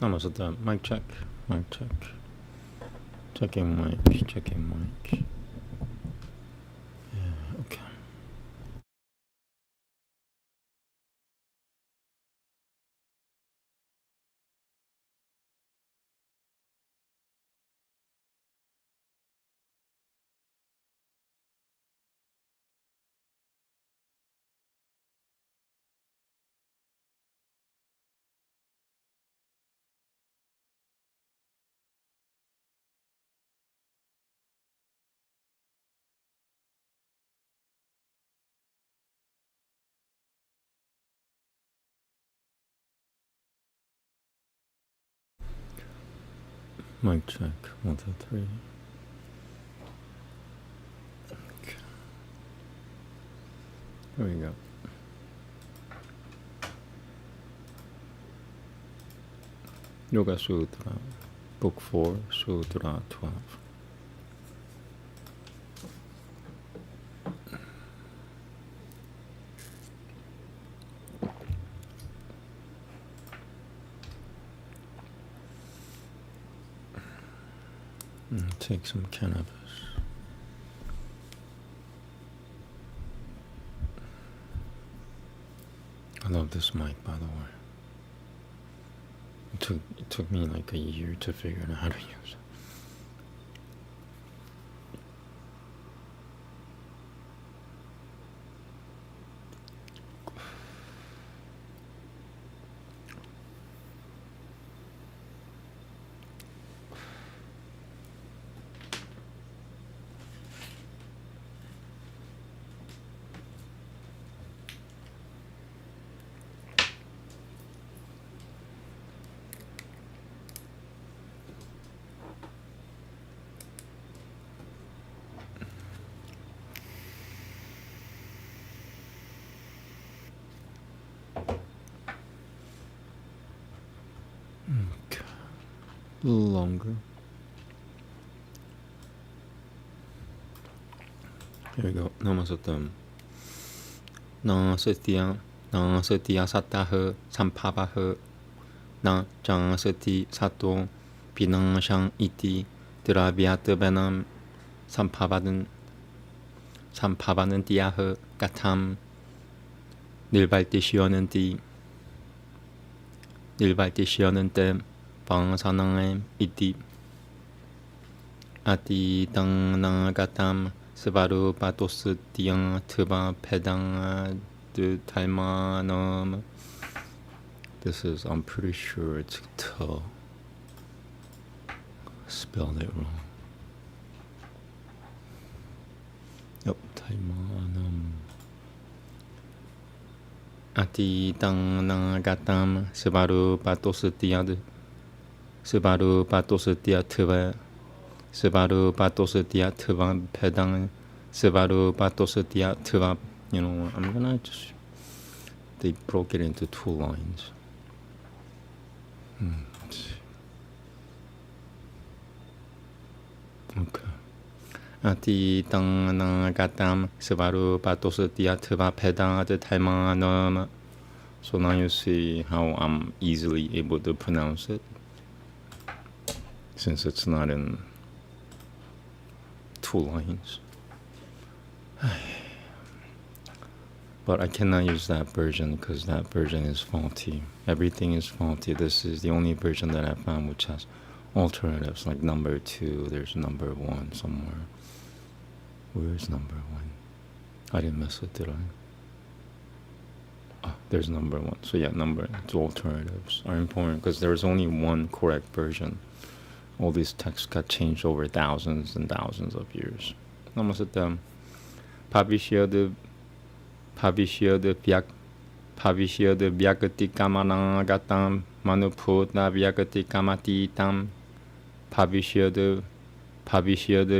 Namaste. Mic check. Mic check. Checking mic. Checking mic. Yeah, okay. Mic check. 1, 2, 3. Okay. Here we go. Yoga Sutra, Book 4, Sutra 12. Take some cannabis. I love this mic, by the way. It took me like a year to figure out how to use it. A little longer. Here we go. Namaste. Na satya sattah sampavah na jang sati sato pinangshang iti dravyat benam sampavanan diah katam nilvaltishyonanti Pangsanangam iti ati tang nagatam Svaru patos tiang tuba pedang de taimanam. This is, I'm pretty sure it's to. Spelled it wrong. Yep, taimanam. Ati tang nagatam Svaru patos tiang tuba. Svaru patos dia tuva pedang. Svaru patos dia tuva. You know, I'm gonna just. They broke it into 2 lines. Okay. Ati tang nagatam Svaru patos dia tuva pedang de taimanam. So now you see how I'm easily able to pronounce it, since it's not in 2 lines. But I cannot use that version because that version is faulty. Everything is faulty. This is the only version that I found which has alternatives, like number 2, there's number 1 somewhere. Where's number 1? I didn't miss it, did I? Oh, there's number 1. So yeah, two alternatives are important because there's only one correct version. All these texts got changed over thousands and thousands of years. Namaste. Pavishya de vyakati kamanagatam manuputna vyakati kamatitam. Pavishya de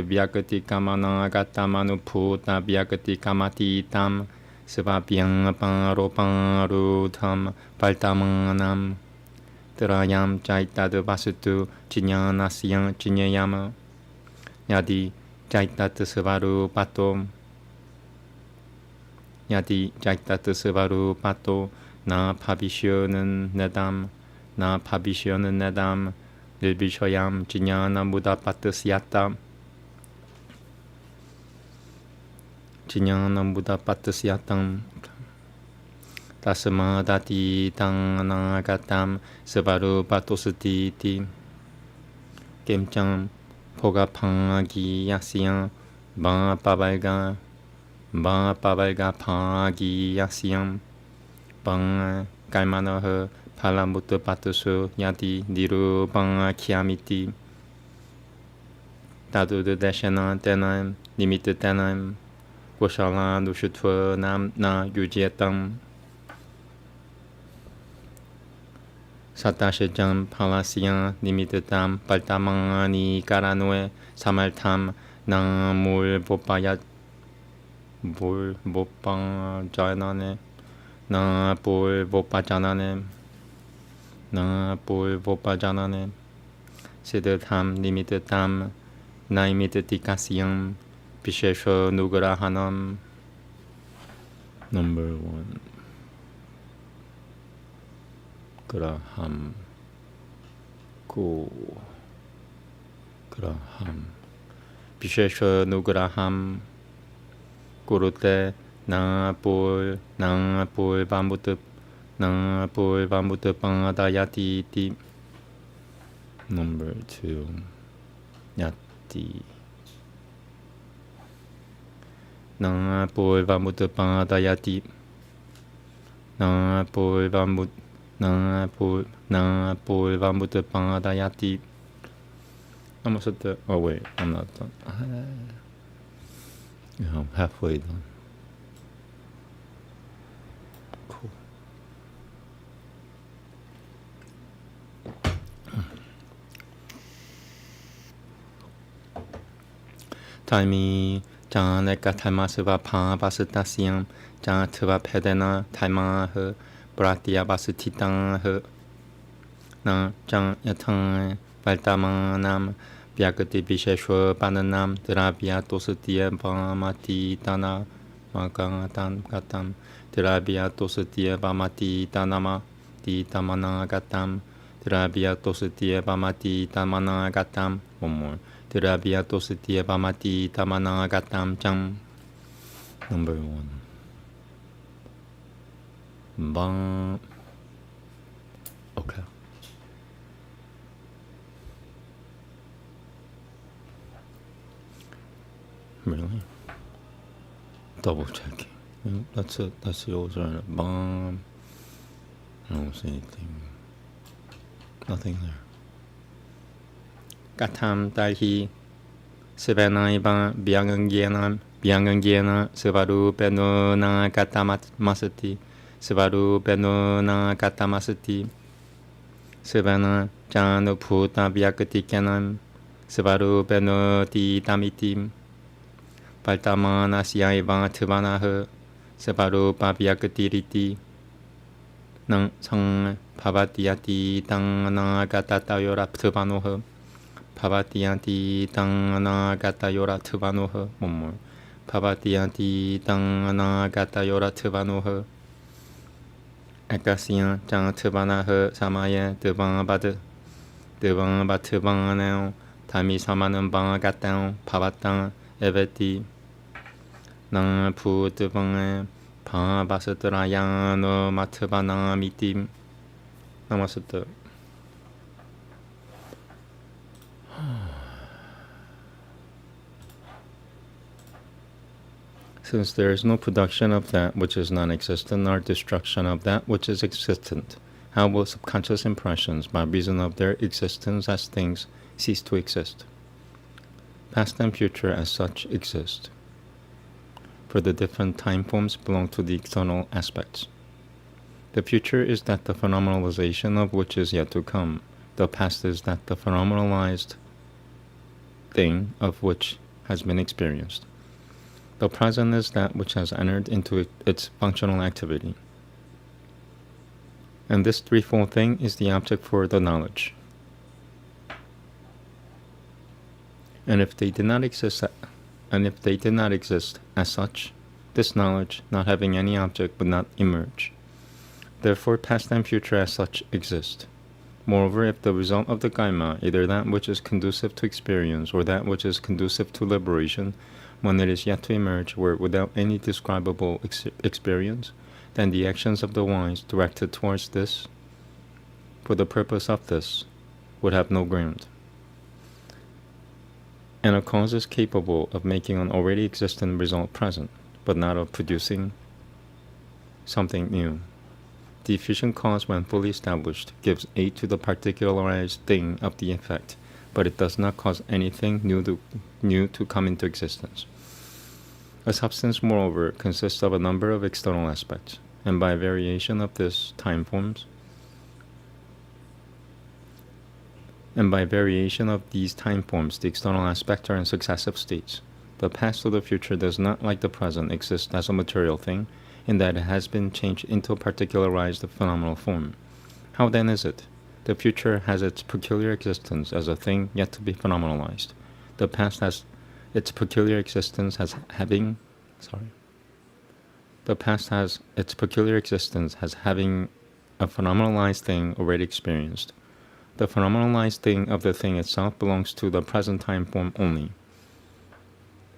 vyakati kamanagatam manuputna vyakati kamatitam. Svapyang paroparutam paltamanam. Trayam chaitad vasutu chinyanasyan chinyayama. Yadi chaitat svaru pato. Yadi chaitat svaru pato na pavishyanan nadam. na pabishyon nedam nilbishoyam jinyana muda patusyata jinyana muda patusyatam tasma dati tang anagatam sebaru patosati ti kemcham poga pangagi yasyam ba pabalga pangagi yasyam bang kaimanaha palamutta patusu yati diru bang kiamiti tadu deshana tenam nimitta tenam Goshala nushutva nam na yujetam Satashajam palasya nimitatam paltamani karanue samaltam namul bopayat bol bopajanane na bol bopajanane siddhatam nimitatam naimitatikasiyam Vishesha Nugrahanam. Number 1. Graham. Go. Graham. Vishesha Nugraham. Gurute Nang Pol Vambuta Pangadayati ti. Number 2. Yati. Nang Pol Vambuta Pangadayati. Nang Pol Vambuta Pangadayati. Almost at the. Oh, wait, I'm not done. Yeah, I'm halfway done. Cool. Taimi. Jan eka taimasuva pa basutasyam jan tuva pedena taimaha bratya basutitang na jan yatang valtamanam vyagati visheshwa bananam drabya dosatiya vamati dana magatan gatam drabya dosatiya vamati danama di damana gatam drabya dosatiya vamati damana gatam. One more. Drabya dosatiya vamati tamana gatam cham. Number 1. Bang. Okay. Really? Double checking. That's it. That's the old right. Bang. I don't see anything. Nothing there. Gatam Dahi Sivanaiba Byangangyena Sivaru Beno na Gatamasati Sivaru Beno na Gatamasati Sivana Janu Puta Vyakati Kanam Sivaru Beno Ti Damitim Paltamana Siaiva Tivanaha Sivaru Pavyakati Riti Nang Sang Pavatiati Tang na Gatatayora Tivanoha Pavatiyanti tang anagatayora tuvanoha. One more. Pavatiyanti tang anagatayora tuvanoha. Akasyan jang tuvanaha samaya devang batuvanao tami samanam bang gatang pavatang eveti nang pu devang pa basatrayano matuvana mitim. Namaste. Since there is no production of that which is non-existent, nor destruction of that which is existent, how will subconscious impressions, by reason of their existence as things, cease to exist? Past and future as such exist, for the different time forms belong to the external aspects. The future is that the phenomenalization of which is yet to come. The past is that the phenomenalized thing of which has been experienced. The present is that which has entered into its functional activity. And this threefold thing is the object for the knowledge. And if they did not exist as such, this knowledge, not having any object, would not emerge. Therefore, past and future as such exist. Moreover, if the result of the karma, either that which is conducive to experience or that which is conducive to liberation, when it is yet to emerge, were without any describable experience, then the actions of the wise directed towards this, for the purpose of this, would have no ground. And a cause is capable of making an already existent result present, but not of producing something new. The efficient cause, when fully established, gives aid to the particularized thing of the effect, but it does not cause anything new to come into existence. A substance, moreover, consists of a number of external aspects, and by variation of these time forms, the external aspects are in successive states. The past or the future does not, like the present, exist as a material thing, in that it has been changed into a particularized phenomenal form. How then is it? The future has its peculiar existence as a thing yet to be phenomenalized. The past has its peculiar existence as having a phenomenalized thing already experienced. The phenomenalized thing of the thing itself belongs to the present time form only.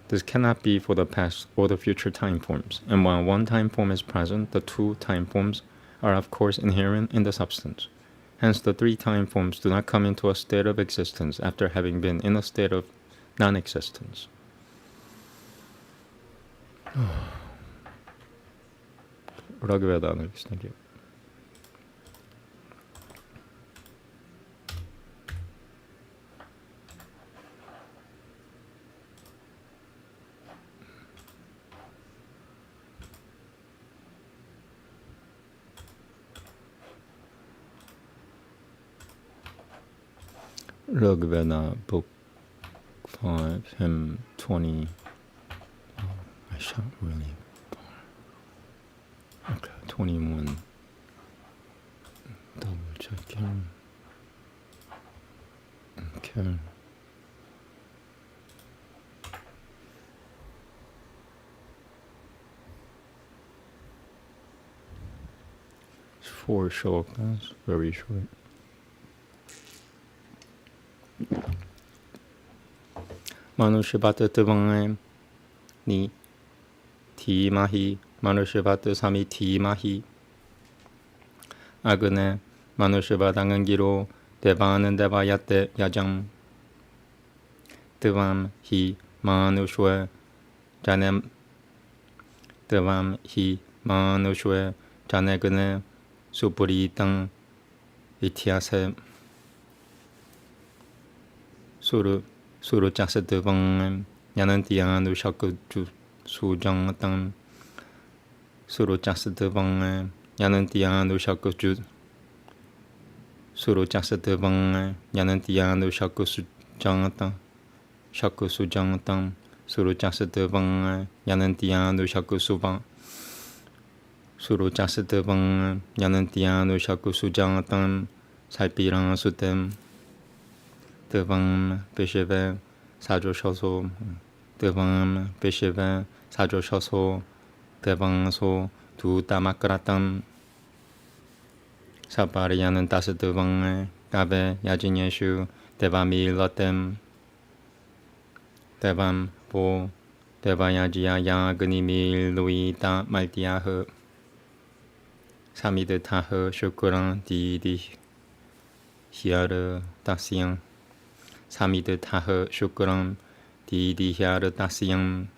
This cannot be for the past or the future time forms, and while one time form is present, the two time forms are of course inherent in the substance. Hence the three time forms do not come into a state of existence after having been in a state of non-existence. Thank you. Veda, Book 5, Hymn 20. Oh, I shot really far. Okay, 21. Double checking. Okay. It's 4 shlokas, very short. मनुष्य बात तवंग नी थी माही मनुष्य बात सामी थी माही 아그네 मनुष्य बात अंगिरो देवान देवायाते 야장 तवाम ही मनुष्य जाने गने सुपुरी तं इतिहास 수로 짜서 드방 야는 디아누 샤크 주 수정 땅 수로 짜서 드방 야는 디아누 샤크 주 수로 짜서 드방 야는 디아누 샤크 수정 땅 샤크 수정 땅 수로 짜서 드방 야는 디아누 샤크 수방 수로 짜서 드방 야는 디아누 샤크 수정 땅 살피랑 수템 devant péchevé sajo shoso devant péchevé sajo shoso devant so tu tamakratam sapariyanan tas devant gabe yajinyeshu devami lotem devam po devayajia yagnimi luita maltiah samide tah shukuran di hiar tasyan 사미드 타흐 슈크람 디디히아르 따시양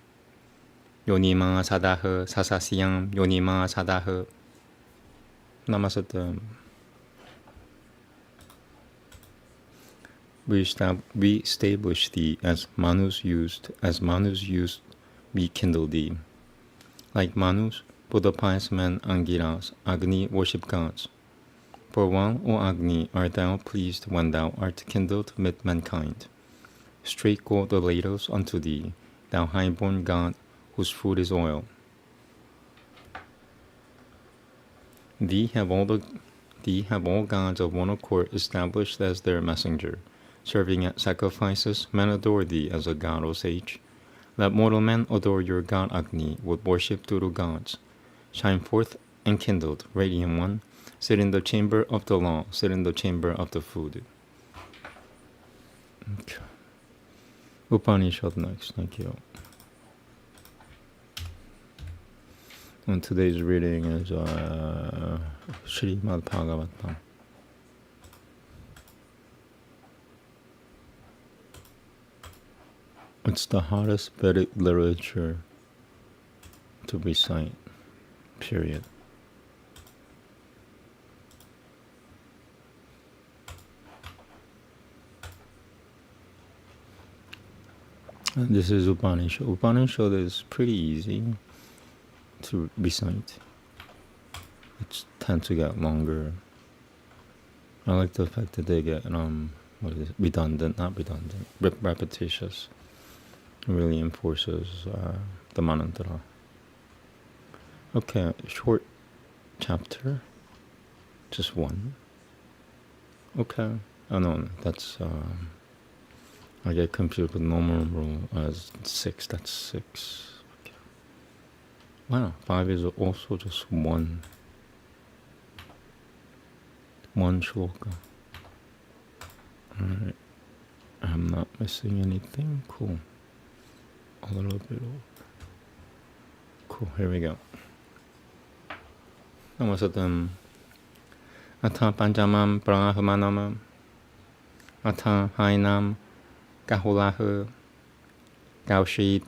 요니마 사다흐 사사시양 요니마 사다흐 Namaste. We establish thee as Manus used we kindle thee. Like Manus, Buddha pious men Angiras, Agni worship gods. For one, O Agni, art thou pleased when thou art kindled mid mankind. Straight go the ladles unto thee, thou high-born God, whose food is oil. Thee have all gods of one accord established as their messenger. Serving at sacrifices, men adore thee as a god, O sage. Let mortal men adore your God Agni with worship due to gods. Shine forth enkindled, radiant one, Sit in the chamber of the law. Sit in the chamber of the food. Okay. Upanishad next. Thank you. And today's reading is Shrimad Bhagavatam. It's the hardest Vedic literature to recite, period. And this is Upanishad. Upanishad is pretty easy to recite. It tends to get longer. I like the fact that they get repetitious. It really enforces the mantra. Okay, short chapter, just one. Okay, oh no, that's I get confused with normal rule as 6. That's 6. Okay. Wow, 5 is also just one shloka. Alright, I'm not missing anything. Cool. A little bit over. Cool, here we go. Namaste. Atha panjamam brahmanam Atha hainam Gahulah Gaushi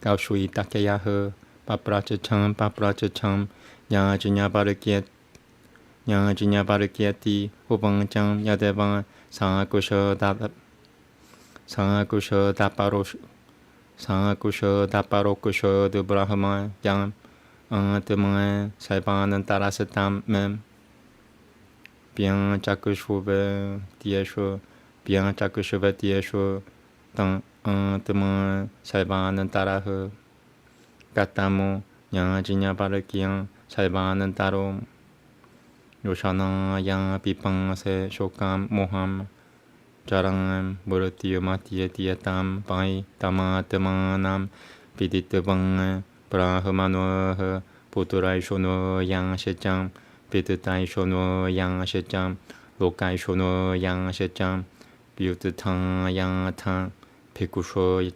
Takayah Paprachacham Yajinya Barakieti Upancham Yadevan Sangakusha Daparokusha de Brahma Yam Antaman Saibanan Tarasatam Mem Bien Chakushube Dieshu Bien Chakushube Dieshu Tan Antaman Saibanan Tarahu Gatamu Yajinya Barakian Saibanan Tarum Yoshana Yang Pipang Se Shokam Moham Jarang Murti Mati Tietam Pai Tama Tamanam Piditavang Brahmano Puturai Shono Yang Shecham Pitai Shono Yang Shecham Lokai Shono Yang Shecham Beautitang Yang Tang Pikusho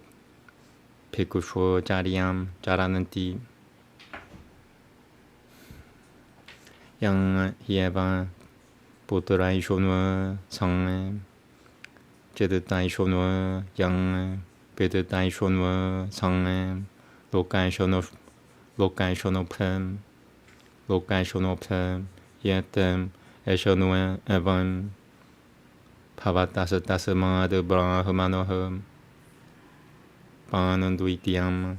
Jariam Jarananti Yang Hieva Puturai Shono Sang Jeditai Shono Yang Pitai Shono Sang Lokai Shono Prem Yetem Eshono Evan Pavatasama de Brahmanoham Pananduitiam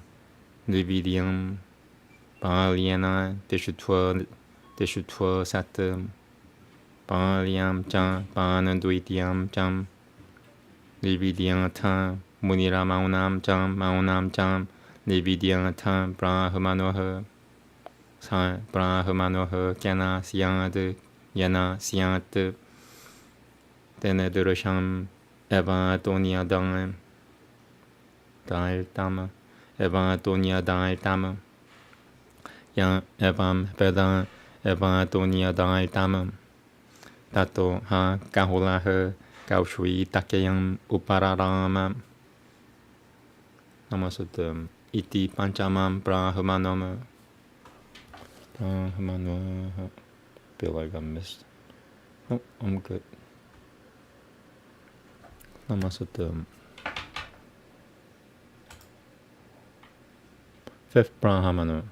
Lividiam Paliana Deshutwa Satam Paliam Jam Pananduitiam Jam Lividiam Tam Munira Maunam Jam Lividiam Tam Brahmanoha Brahmanoha Kyana Siant Tenedurusham Eva Tonia Dam Daitama Eva Tonia Daitama Yang Evam Veda Eva Tonia Daitama Tato Ha Kahulaha Kaushui Takayam Upararama Namaste. Iti Panchamam Brahmanama Brahmanoha. Feel like I missed. Oh, I'm good. Namaste. Fifth Brahmana.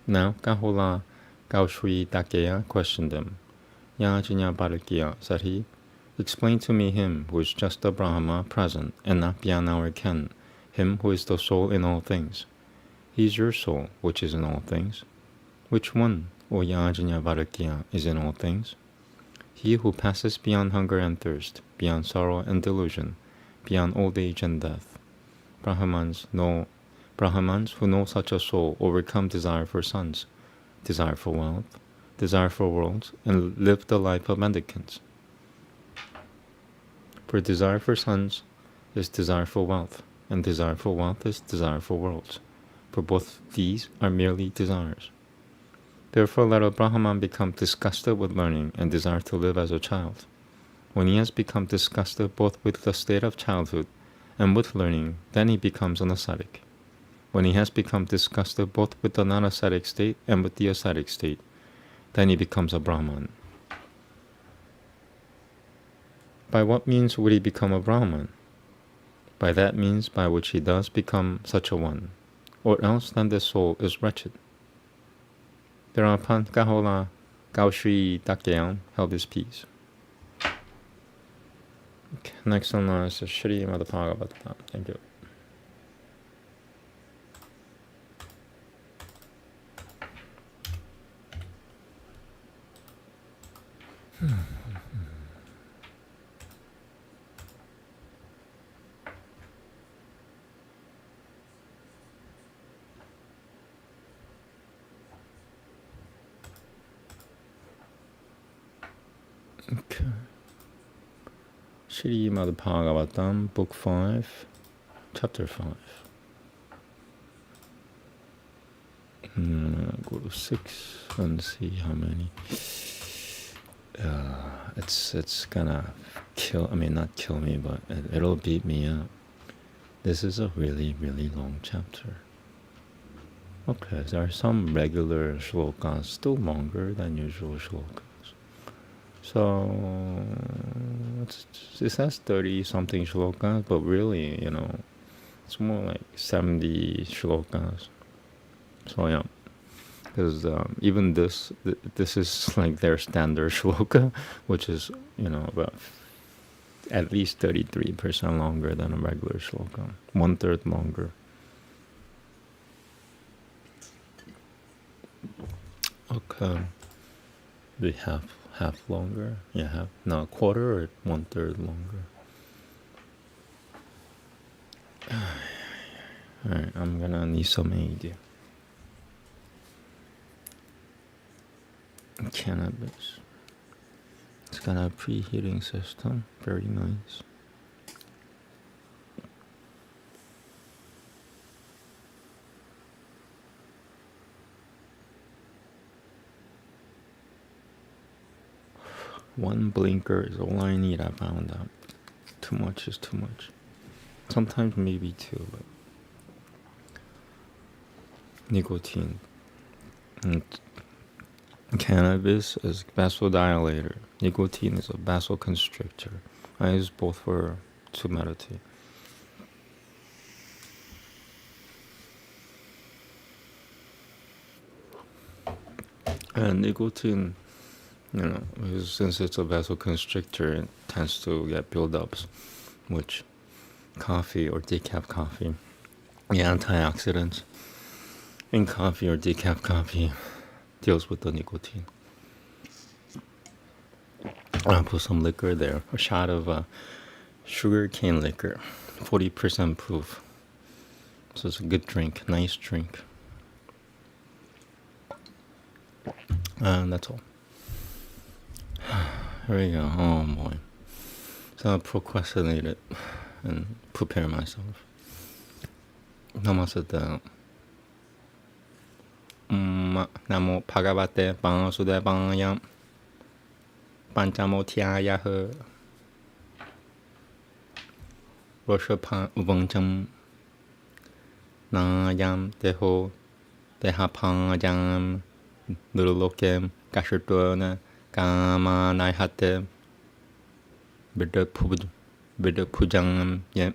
Now Kahula Gaushui Takeya questioned him. Yajinya Bharakya, said he, explain to me him who is just the Brahma present and not beyond our ken, him who is the soul in all things. He is your soul, which is in all things. Which one, O Yajinya Bharakya, is in all things? He who passes beyond hunger and thirst, beyond sorrow and delusion, beyond old age and death. Brahmans who know such a soul overcome desire for sons, desire for wealth, desire for worlds, and live the life of mendicants. For desire for sons is desire for wealth, and desire for wealth is desire for worlds, for both these are merely desires. Therefore, let a Brahman become disgusted with learning and desire to live as a child. When he has become disgusted both with the state of childhood and with learning, then he becomes an ascetic. When he has become disgusted both with the non-ascetic state and with the ascetic state, then he becomes a Brahman. By what means would he become a Brahman? By that means by which he does become such a one, or else then the soul is wretched. Thereupon Gahola Gaoshi Dakyeon held his peace. Okay, next one is Shrimad Bhagavatam. Thank you. Okay. Shrimad Bhagavatam, Book 5, Chapter 5. Go to 6 and see how many. It's gonna kill, not kill me, but it'll beat me up. This is a really, really long chapter. Okay, there are some regular shlokas, still longer than usual shlokas. So, it says 30-something shlokas, but really, it's more like 70 shlokas. So, yeah. Because even this is like their standard shloka, which is, about at least 33% longer than a regular shloka. 1/3 longer. Okay. We have half longer? Yeah, half. No, a quarter or 1/3 longer. Alright, I'm gonna need some aid. Cannabis. It's got a preheating system. Very nice. One blinker is all I need, I found out. Too much is too much. Sometimes maybe two, but nicotine. And cannabis is vasodilator. Nicotine is a vasoconstrictor. I use both to meditate. And nicotine, since it's a vasoconstrictor, it tends to get buildups, which coffee or decaf coffee, the antioxidants in coffee or decaf coffee deals with the nicotine. I'll put some liquor there, a shot of sugar cane liquor, 40% proof. So it's a good drink, nice drink. And that's all. Here we go. Oh boy. So I procrastinated and prepare myself. Namaste. Namo Bhagavate Vasudevaya Panchamotyaya Roshapa Ubangcham Nayam Deho Dehapanyam Nululokem Kashutona Kama Naihate Bidapujam Yem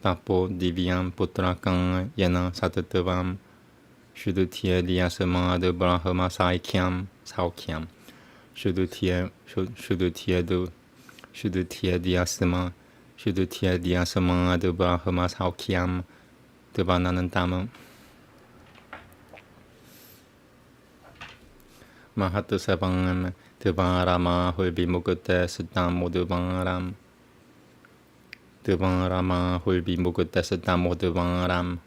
Papo Divyam Putrakang Yena Satatavam Shudutia Diasama de Brahma Saikyam Saukyam Shudutia Diasama de Brahma Saukyam Devananandama Mahatu Savangam Devarama Hulbi Mugute Siddhamo Devaram Devarama Hulbi Mugute Siddhamo Devaram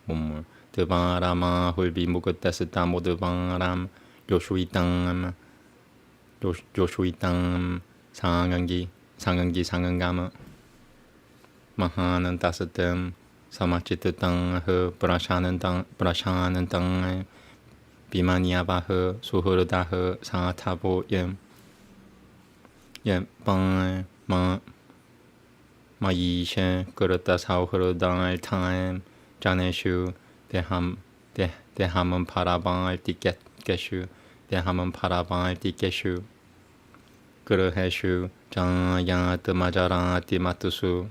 Devarama Hulbi Mugute Siddhamo Devaram Yoshuitang Sangangi Sangangama Mahanantasatam Samachitang Prashanantang 비마니아바흐 수흐르다흐 상하타보 빵 마이셰 그르다 사우흐르당을 탕엠 자네슈 대함은 파라방을 띠켓게슈 대함은 파라방을 띠켓슈 그르헤슈 장야 뜨마자라 띠마투수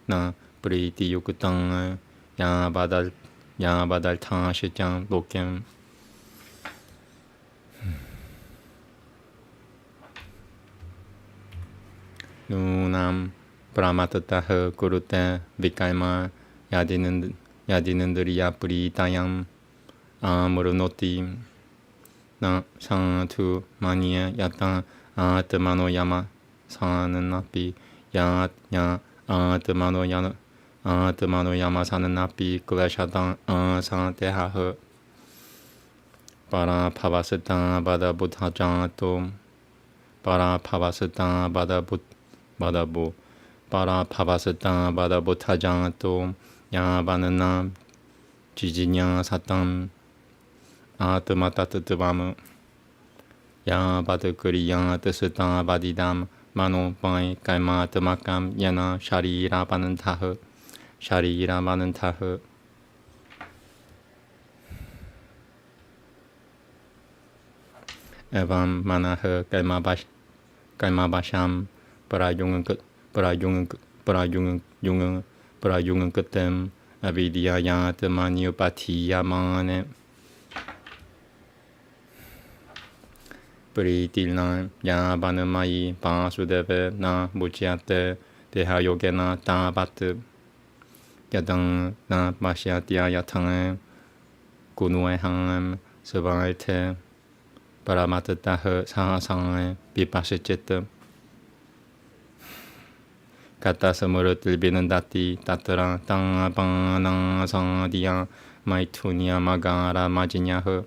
나 브리티 유크땅 야바달 탕시장 녹겜 누남 브라마타타흐 구루테 비카이마 야디는들이야 브리타양 아무르노티 나 상투 마니에 야땅 아뜨마노 야마 사는 나비 야야 아뜨마노 야마 사는 나비 클래샤당 상테하흐 바라 파바스당 바다 부타장또 바라 파바스당 바다부 바라 파바스당 바다 부타장또 야바는나 지지냐 사땀 아뜨마타뜨뜨바무 야바드그리 야뜨스당 바디담 마노 바이 깔마 뜨마감 야나 샤리라바는 타흐 에밤 마나흐 깔마바샴 브라용은 끝댐 아비디아야 뜨마니우파티야마네 브리딜나 야바느마이 바수데베 나 무지아테 대하요게나 따바트 야당 나 마시아티아 야탕에 구누에 항엠 스바알테 바라마트타흐 사하상에 비파시체트 가타스무르 들비는 다티 따트라 땅아방낭 상디야 마이투니아 마가라 마지냐흐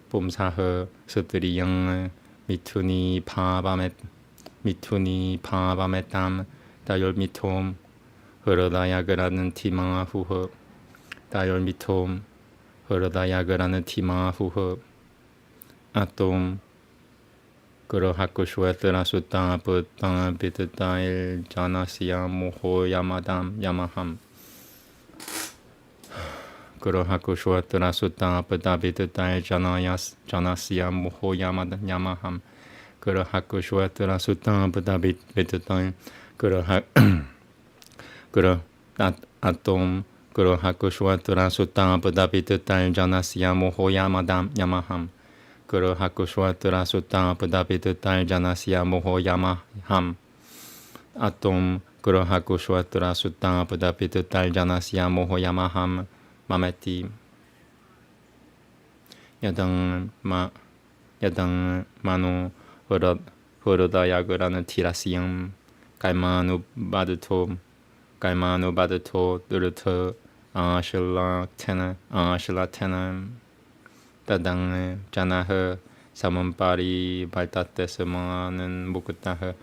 봄사흐 스트리양 미투니 파바메땀 다열미톰 흐르다야그라는 티마후흐 다열미톰 흐르다야그라는 티마후흐 아톰 그러하쿠슈에트라 수타 부타 비트타일 자나시야 모호야마담 야마함 그러하쿠슈에트라 수타 부타 비트타일 자나시야 모호야마담 야마함 그러하쿠슈에트라 수타 부타 비트타일 아톰 그러하쿠슈에트라 수타 부타 비트타일 자나시야 모호야마담 야마함 그러하쿠슈아트라 수타 부다비트탈 자나시야 모호야마함 아톰 그러하쿠슈아트라 수타 부다비트탈 자나시야 모호야마함 마메티 야당 마노 흐르다야그라는 티라시엄 깔마누 바드토 드르트 아실라 테나 따당에 자나흐 사문파리 발타테스마는 무크타흐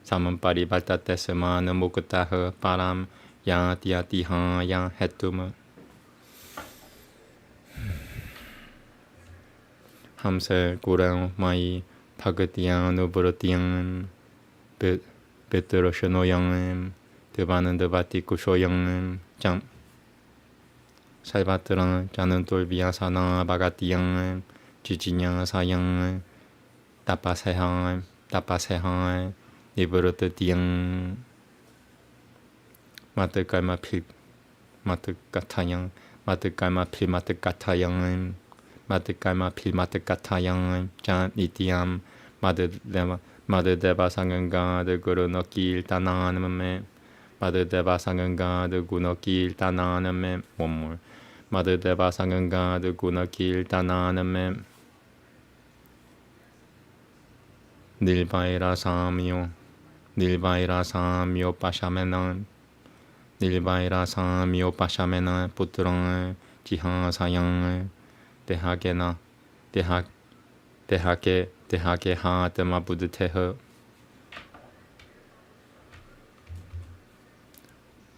사문파리 발타테스마는 무크타흐 바람 야티아티하 야 헤투무 함세 구랑 마이 파그티양 누브르티양 베트로셔노양 드바는 드바티 쿠쇼양 짱 살바트랑 자는 돌비아사나 바가티양 지지냥 사양 따빠세항 니브르트티양 마트깔마필 마트까타양 마트깔마필 마트까타양 짠이티암 마드데바상은가 드구르너길 따나는메 마드데바상은가 드구너길 따나는메 원몰 마드데바상은가 드구너길 따나는메 닐바이라 사미오 파샤메난 닐바이라 사미오 파샤메난 부트렁 지하사양 대하게나 대하게 하드마 부드테흐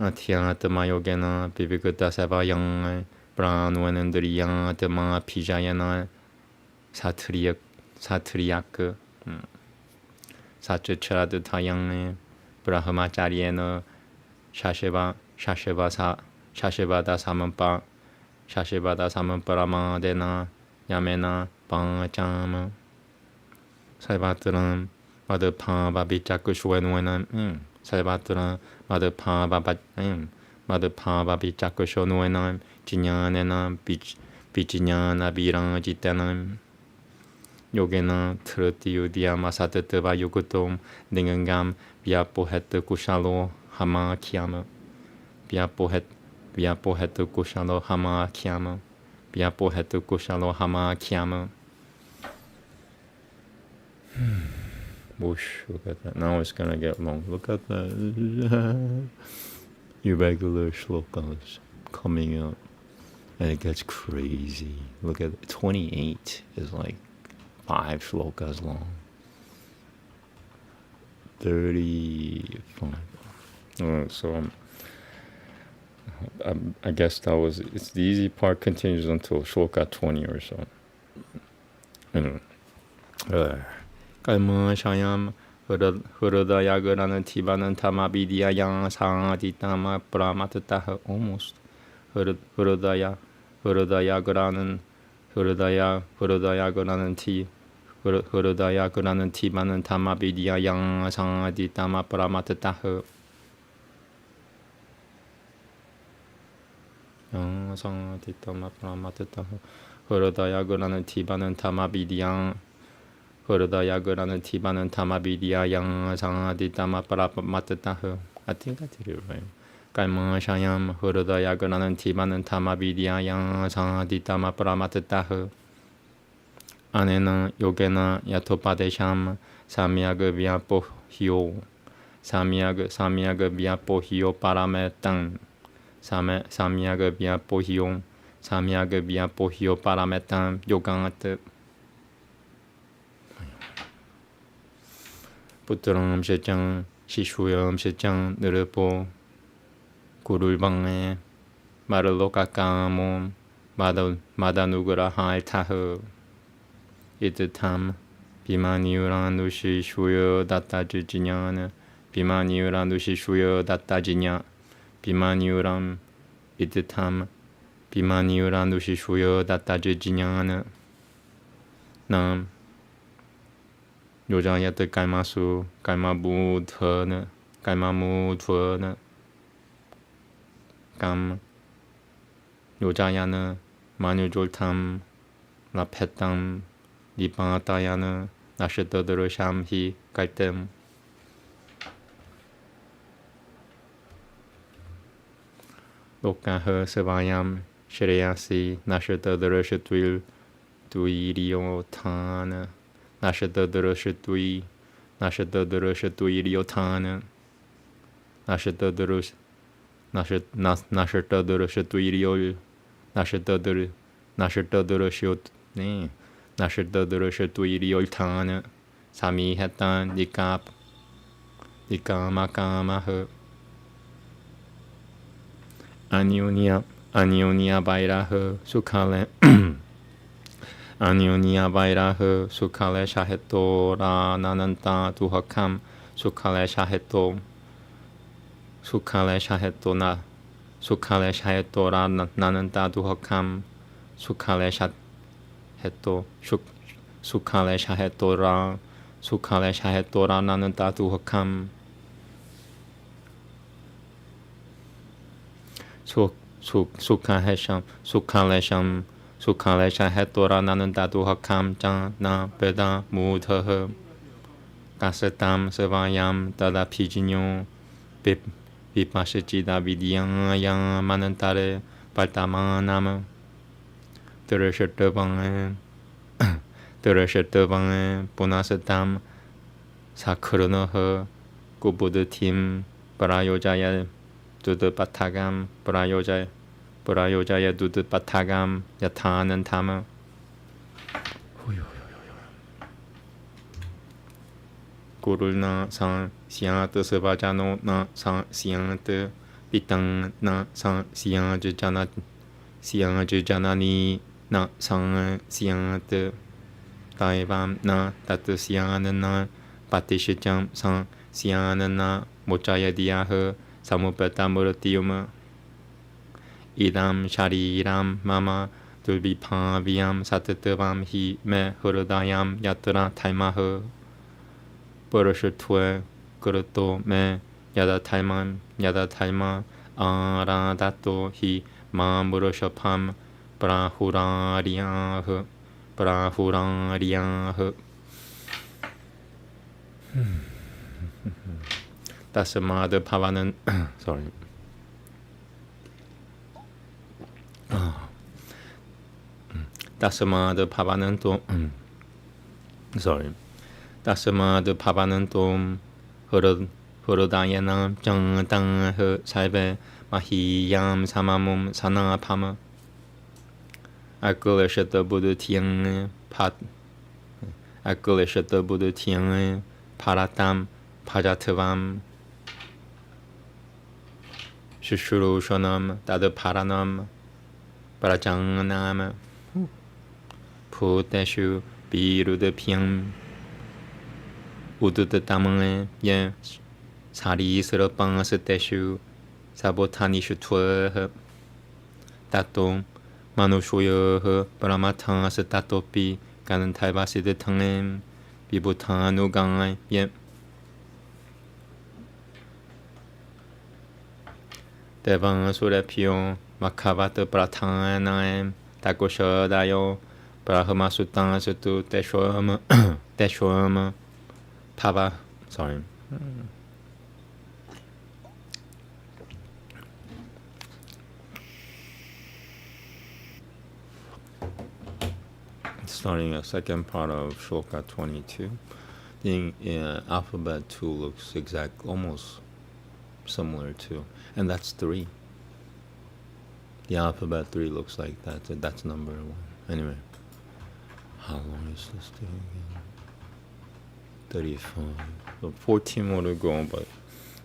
Atiyatma yogena bibikuta sabhayang pranuanandriyang atma pijayana satriyak satricharadutayang brahmacharyena shashivada samamparadena yamena panchama salvatram madhupava bichakushuenuenam salvatram madhupava bichakushuenuenam jinyanenam vijinyana viranjitanam yogena trutiyudhyama satatva yugutom ningangam vyapohet kushalo hamakyama vyapohet kushalo hamakyama vyapohet kushalo hamakyama. Whoosh, look at that. Now it's gonna get long. Look at that. Irregular shlokas coming up. And it gets crazy. Look at it. 28 is like 5 shlokas long. 35. So I guess it's the easy part continues until shloka 20 or so. Anyway. Kalma shayam hridayagaranan tibanan tamabidyayang sangaditama pramatataha almost. Hridayagaranan tibanan tamabidyayang sangaditama pramatataha sangaditama pramatataha hridayagaranan tibanan tamabidyayang Hridayagaranan tibanan tamabidyayang sangaditama pramatataha. I think I did it right. Kalma shayam hridayagaranan tibanan tamabidyayang sangaditama pramatataha. Anena yogena yatopadesham samyaga vyapohyo parametam samyaga vyapohyo parametam yogangat Putram shechang shishuyam shechang nirpo kurulbange maralokakamo madanugara haitaha itatam bimaniuranushi shuyo dattajinyana bimaniuranushi shuyo dattajinya bimaniuram itatam bimaniuranushi shuyo dattajinyana nam 요자야트 갈마수 갈마무드네 감 요자야는 마뉴졸탐 라페탐 리바타야는 나시더드르 샴히 갈템 로카허 스바얌 슈레야시 나시더드르 슈트윌 두이리오타나 Nashadadara Shatui Riotana Nashadadara Shatui Riol Nashadadara Shatui Rioltana Sami Hatan Dikamakamaha Anyonia Vairaha Sukhale Anyonia Vairaha Sukhale Shaheto Ranananta Tuhakam Sukhale Shaheto Ranananta Tuhakam Sukhale Shaheto Ranananta Tuhakam Sukhale Shahetora Nanandatu Hakam Jana Veda Mudha Kasatam Savayam Tada Pijinyo Vipashachida Vidyayam Manantare Paltamanama Terashatavang Punasatam Sakuranaha Kubudatim Parayojaya Dudapatagam Parayojaya Dudapatagam Yatanantama Gurulna San Siant Savajano Na San Siant pitang na sang siang janani na sang siang te taivam na tatu siang na patishijam sang siang na mochaya diyaha samupatamurtiyuma idam shariram mama tulvipavyam satatavam hi me hurudayam yatra taimaha Purushatva Kuruto me Yada Taima Aradato hi Ma Murushapam Prahurariyah Tasamada Pavanan sorry. Tasamada Pavananto sorry. Tasamada Pavanantom Hurudayanam Jang Dang He Saive Mahiyam Samamum Sanapama Akuleshata Buddha Tiang Pat Akuleshata Buddha Tiang Paratam Pajatavam Shushurushanam Dadaparanam Parajanganam Puteshu Birudapiam Ududatamang Yen Sari Surapang Sateshu Sabotanishu Twa Tato Manushoya Paramatan Satatopi Ganantavasi de Tangem Bibutanu Gang Yen Devan Surapio Makavata Pratanaem Takosha Dayo Brahmasutan Satu Teshwama Pava, sorry. Starting a second part of Shloka 22. The alphabet 2 looks almost similar to, and that's 3. The alphabet 3 looks like that, so that's number 1. Anyway, how long is this thing again? 35. So 14 more to go, but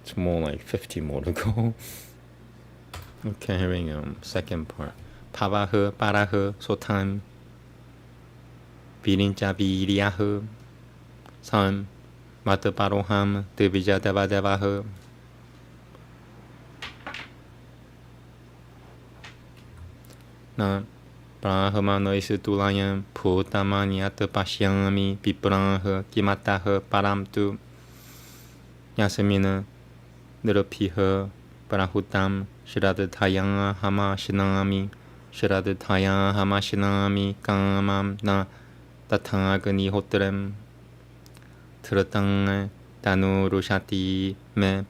it's more like 50 more to go. Okay, here we go. Second part. Pavaha, paraha, sotam. Virincha viriyaha. Sam. Mataparoham, devija devadevaha. Na. Brahmano isitulayam putamanyata pashyami vipraha kimataha paramtu yasamina nirupiha parahutam shradhatayam hamashinami kamam na tathagani hotrem tratang tanurushati me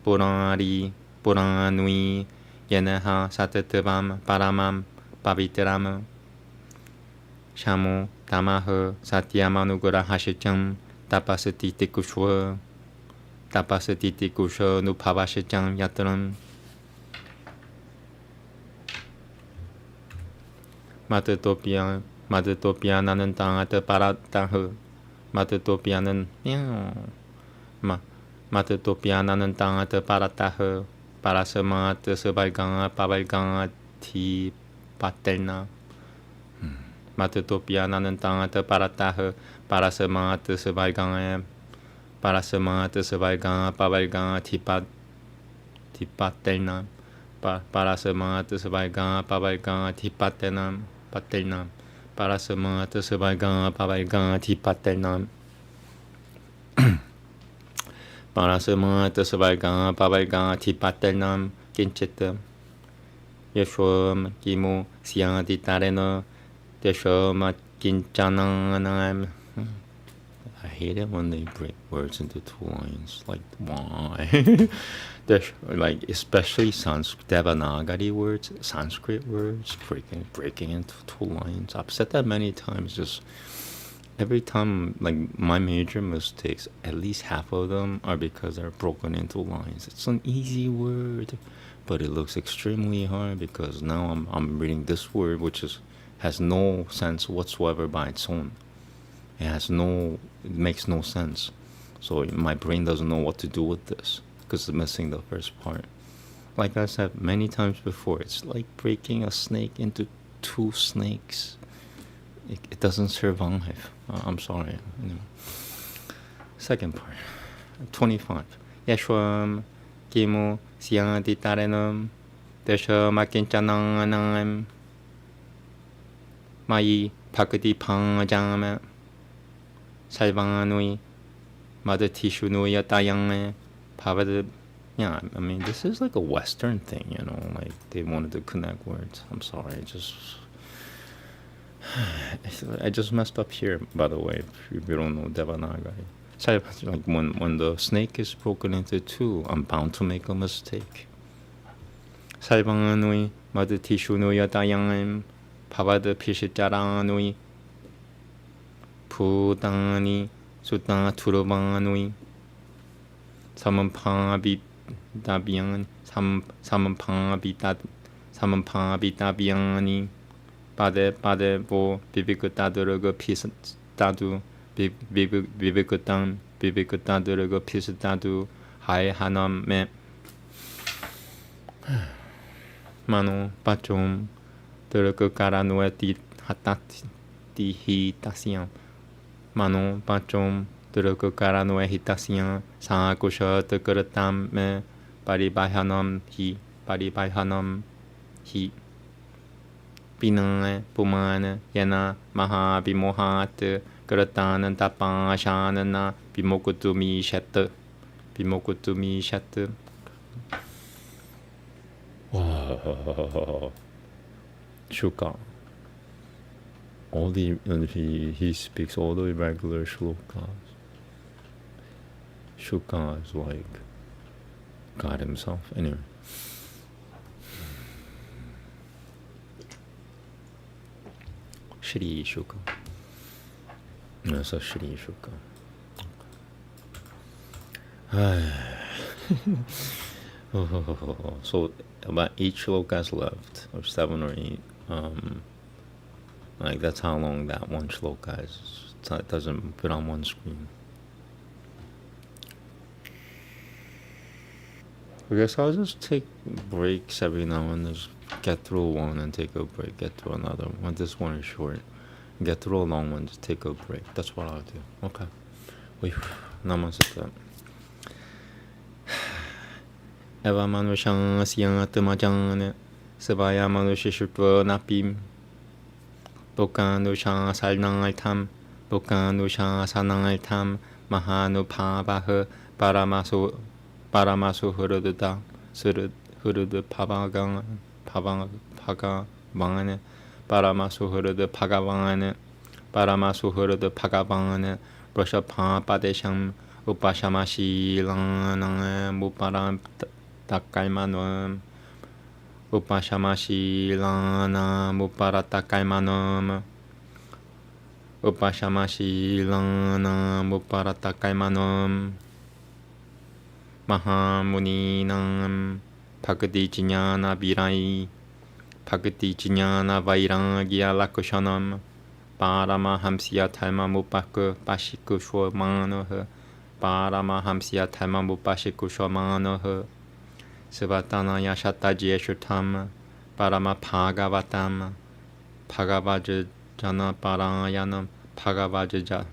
puranui yenaha satatavam paramam pavitram Shamo Tamaha Satyamanugura Hashicam Tapasati Tikusha Nupavashicam Yatram Matatopia Nanantangata Parataha Matatopia Nanantangata Parataha Parasamata Sabaiganga Pavaiganga Ti Paterna Matatopia Nanantangata Parataha Parasamata Savaiganga Pavaiganga Tipaterna Parasamata Savaiganga Pavaiganga Tipaterna Parasamata Savaiganga Pavaiganga Tipaterna Parasamata Savaiganga Pavaiganga Tipaterna Kinchita Yeshwam Kimu Sianti Tarena Deshoma Kinchananam. I hate it when they break words into 2 lines. Like, why? Like, especially Devanagari words, Sanskrit words, breaking into 2 lines. I've said that many times. Just every time, like, my major mistakes, at least half of them are because they're broken into lines. It's an easy word, but it looks extremely hard because now I'm reading this word, which has no sense whatsoever by its own. It makes no sense. So my brain doesn't know what to do with this because it's missing the first part. like I said many times before, it's like breaking a snake into two snakes. It doesn't survive. I'm sorry. Second part, 25. Yeshwam kimu siyanti tarenam desha makinchananam mayi pakati pangjame salvanui madatishunuya tayang pavada. Yeah, I mean, this is like a Western thing, like they wanted to connect words. I'm sorry, I just messed up here, by the way, if you don't know Devanagari. Like when the snake is broken into two, I'm bound to make a mistake. Salvanui madatishunuya tayang pavada pishicharanui pudani sutta turubanui samampabi dabian samampabitabiyani pade bo bibikutaduraga pisatadu bibikutaduraga pisatadu hai hanam me mano pachom duraga karanueti hatati hi tasyam mano pachom duraga karanueti tasyam sa kusha takaratam me paribhayanam hi Pinang Puman Yana Maha Bimohat Karatan Tapashanana Bimokutumi Shat Shuka. All the he speaks all the irregular shlokas. Shuka is like God himself. Anyway. Shri Shuka. That's a Shri Shuka. So about 8 shlokas left, or 7 or 8. Like that's how long that one shloka is. It doesn't fit on one screen. I guess I'll just take breaks every now and then. Just get through one and take a break, get through another one. This one is short. Get through a long one, just take a break. That's what I'll do. Okay. Namaste. Eva manushang siyatamajan Savaya manushishutva napim Bokanusha salnaltam Bokanusha sanaltam Mahanupavaha Paramasu hurudda Hurud Pagavane Paramasu hurud Pagavane Paramasu hurud Pagavane Brashapa Padesham Upashamashi Lanang Muparam Takaimanam Upashamashi Lana Muparatakaimanoam Upashamashi Lana Muparatakaimanoam Mahamuninam Bhakti Jnana Virai Bhakti Jnana Vairagya Lakushanam Paramahamsya Thaimamupaka Pashikushamanoha Paramahamsya Thaimamupashikushamanoha Sivatanaya Shatajeshutam Parama Bhagavatam Bhagavajana Parayanam Bhagavajana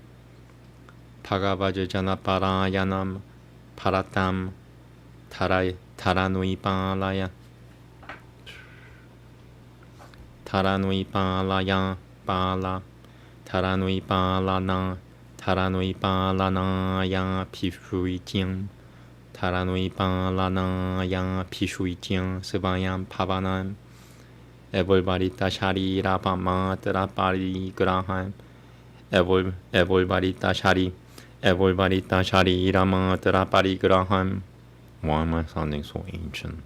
Parayanam Paratam Taranui Palaya Taranui Palaya Pala Taranui Palana Taranui Palana Ya Pishuitiam Taranui Palana Ya Pishuitiam Sivayam Pavanam Evolvarita Shari Rapama Terapari Graham Evolvarita Shari Rama Terapari Graham. Why am I sounding so ancient?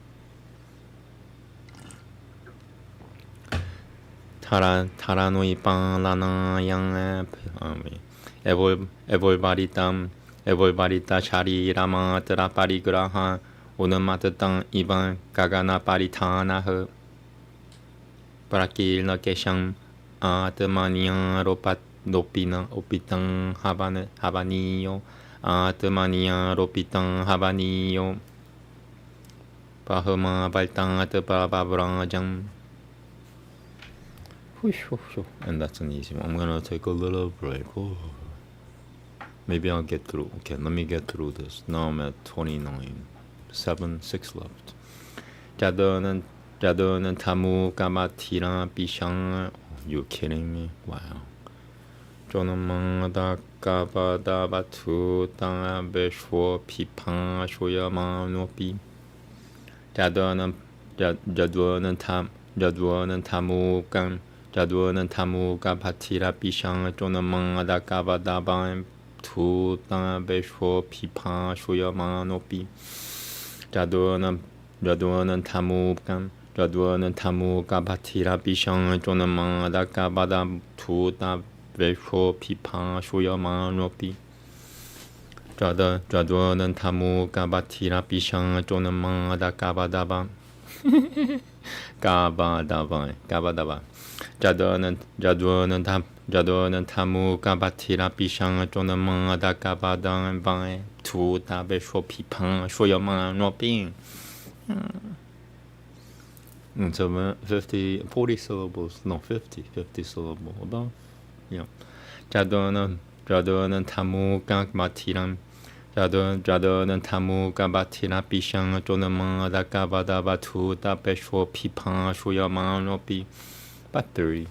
Taranui Palana Yang Evolvarita Shari Rama Terapari Graha Unamatatan Iban Gagana Paritana Prakil Nakesham Atmania Ropat Dopina Opitang Habanio Atmania Ropitan Habanio Bahama Baitang Babrajam. And that's an easy one. I'm gonna take a little break. Oh. Maybe I'll get through. Okay, let me get through this. Now I'm at 29. 6 left. Jadonan tamu kamatira bishang. You kidding me? Wow. Jonamada kabada batu da beshwo pipan shoyama nopi. Jadonan tamu kan. Jaduan tamu kapatira bishang jonamada kabada ban tu da beshwo pipan shoyama nopi. Jaduan tamu kan. Jaduan tamu kapatira bishang jonamada kabada tu da beshwo pipan shoyama nopi. Jaduan tamu kapatira bishang jonamada kabada Gabadaba. Jaduan tamu kabatira bishang jonamada gabadan by tu dabe sho pipan shoyama no being. So 40 syllables, no 50 syllables above. Yeah. Jaduan tamu gabatiram. Jaduan tamu gabatira bishang jonamada gabadaba tu dabe sho pipan shoyama no be. About 30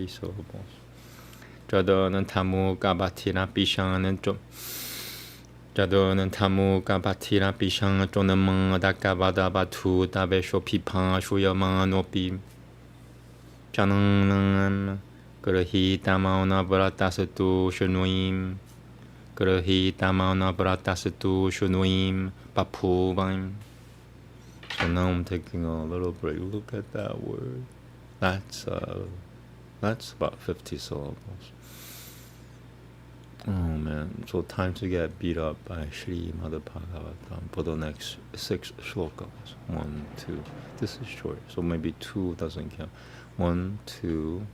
syllables. Jadonan tamu gabatira bishang Jadonan tamu gabatira bishang jonamang da gabada batu da besho pipan shuyama nopi. Janang Grahi Damauna Bratasatu Shunuim. Grahi Damauna Bratasatu Shunuim Papuvaim. So now I'm taking a little break. Look at that word. That's about 50 syllables. Oh man, so time to get beat up by Shrimad Bhagavatam for the next 6 shlokas. 1, 2, this is short, so maybe 2 doesn't count. 1, 2,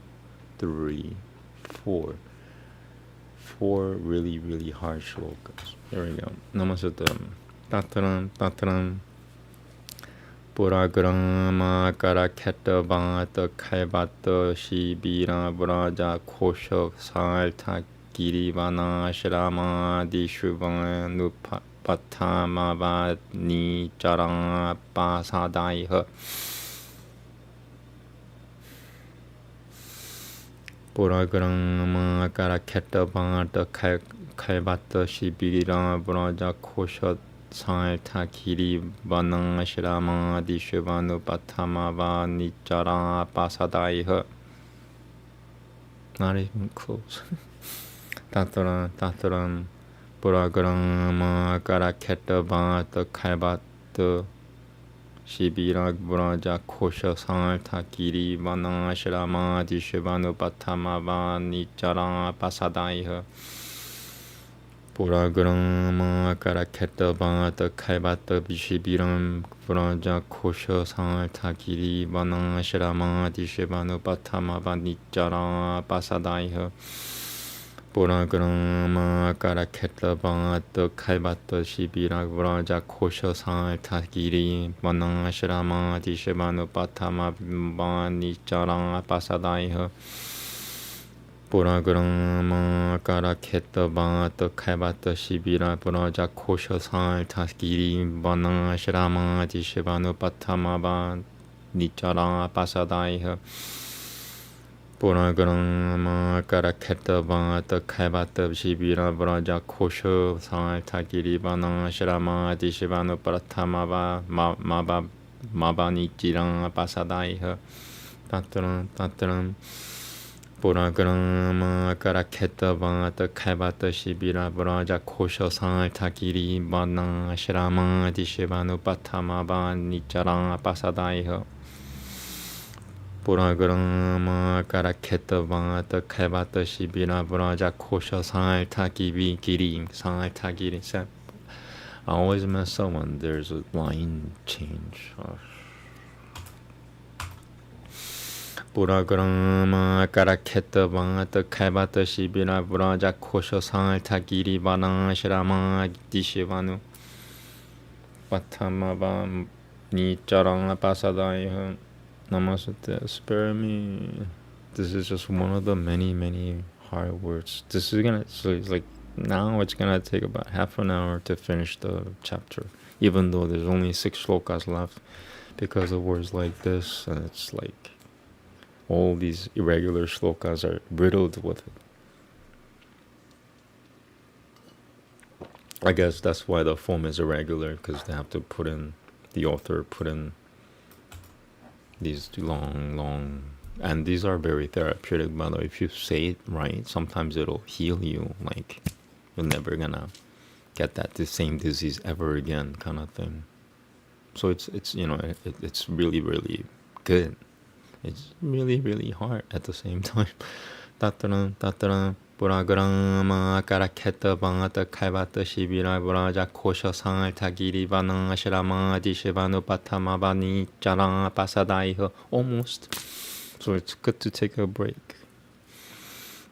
3, 4. 4 really hard shlokas. Here we go. Namaste. Tataram. Puragrama karaketa bata kaibata shibira braja koshok salta girivana shrama dishuvan nupatama ni charang pasadaiha. Puragrama karaketa bata kaibata shibira braja koshok Salta kiri vanang shrama dishvanu pathamava nichara pasadaiha. Not even close. Tataran puragrama karaketa bata kaibata shibira braja kosha salta kiri vanang shrama dishvanu pathamava nichara pasadaiha. Puragrama karaketa bata kaibata bishibiram braja kosha salta kiri vanang shrama dishvanu pathamava nichara pasadaiha. Puragrama karaketa bata kaibata shibira braja kosha salta kiri vanang shrama dishvanu pathamava nichara pasadaiha. Puragrama karaketa bata kaibata shibira braja kosha salta kiri vanang shrama dishvanu pathamava nichara pasadaiha. Puragrama karaketa bata kaibata shibira braja kosha salta kiri vanang shrama dishvanu pathamava nichara pasadaiha. Tataram. Puragrama karaketa bata kaibata shibira braja kosha salta kiri vanang shrama dishvanu pathamava nichara pasadaiha. Puragrama karaketa bata kaibata shibira braja kosha salta kiri. I always mess up when there's a line change. Puragrama karaketa bata kaibata shibira braja kosha salta kiri vanang shrama dishvanu pathamava Nicarang Pasadaya Namaste. Spare me. This is just one of the many hard words. This is gonna, so it's like, now it's gonna take about half an hour to finish the chapter, even though there's only 6 shlokas left, because of words like this, and it's like all these irregular shlokas are riddled with it. I guess that's why the form is irregular, because they have to put in, the author put in these long, and these are very therapeutic, by the way. If you say it right, sometimes it'll heal you, like you're never gonna get the same disease ever again, kind of thing. So it's you know, it's really good. It's really hard at the same time. 따따란 보라그라마 까라케터 방아터 칼바터 시비라 보라자 코셔상을 타기리바나 시라마 디시바누 바타마바니 짜라 바사다이허. Almost. So it's good to take a break.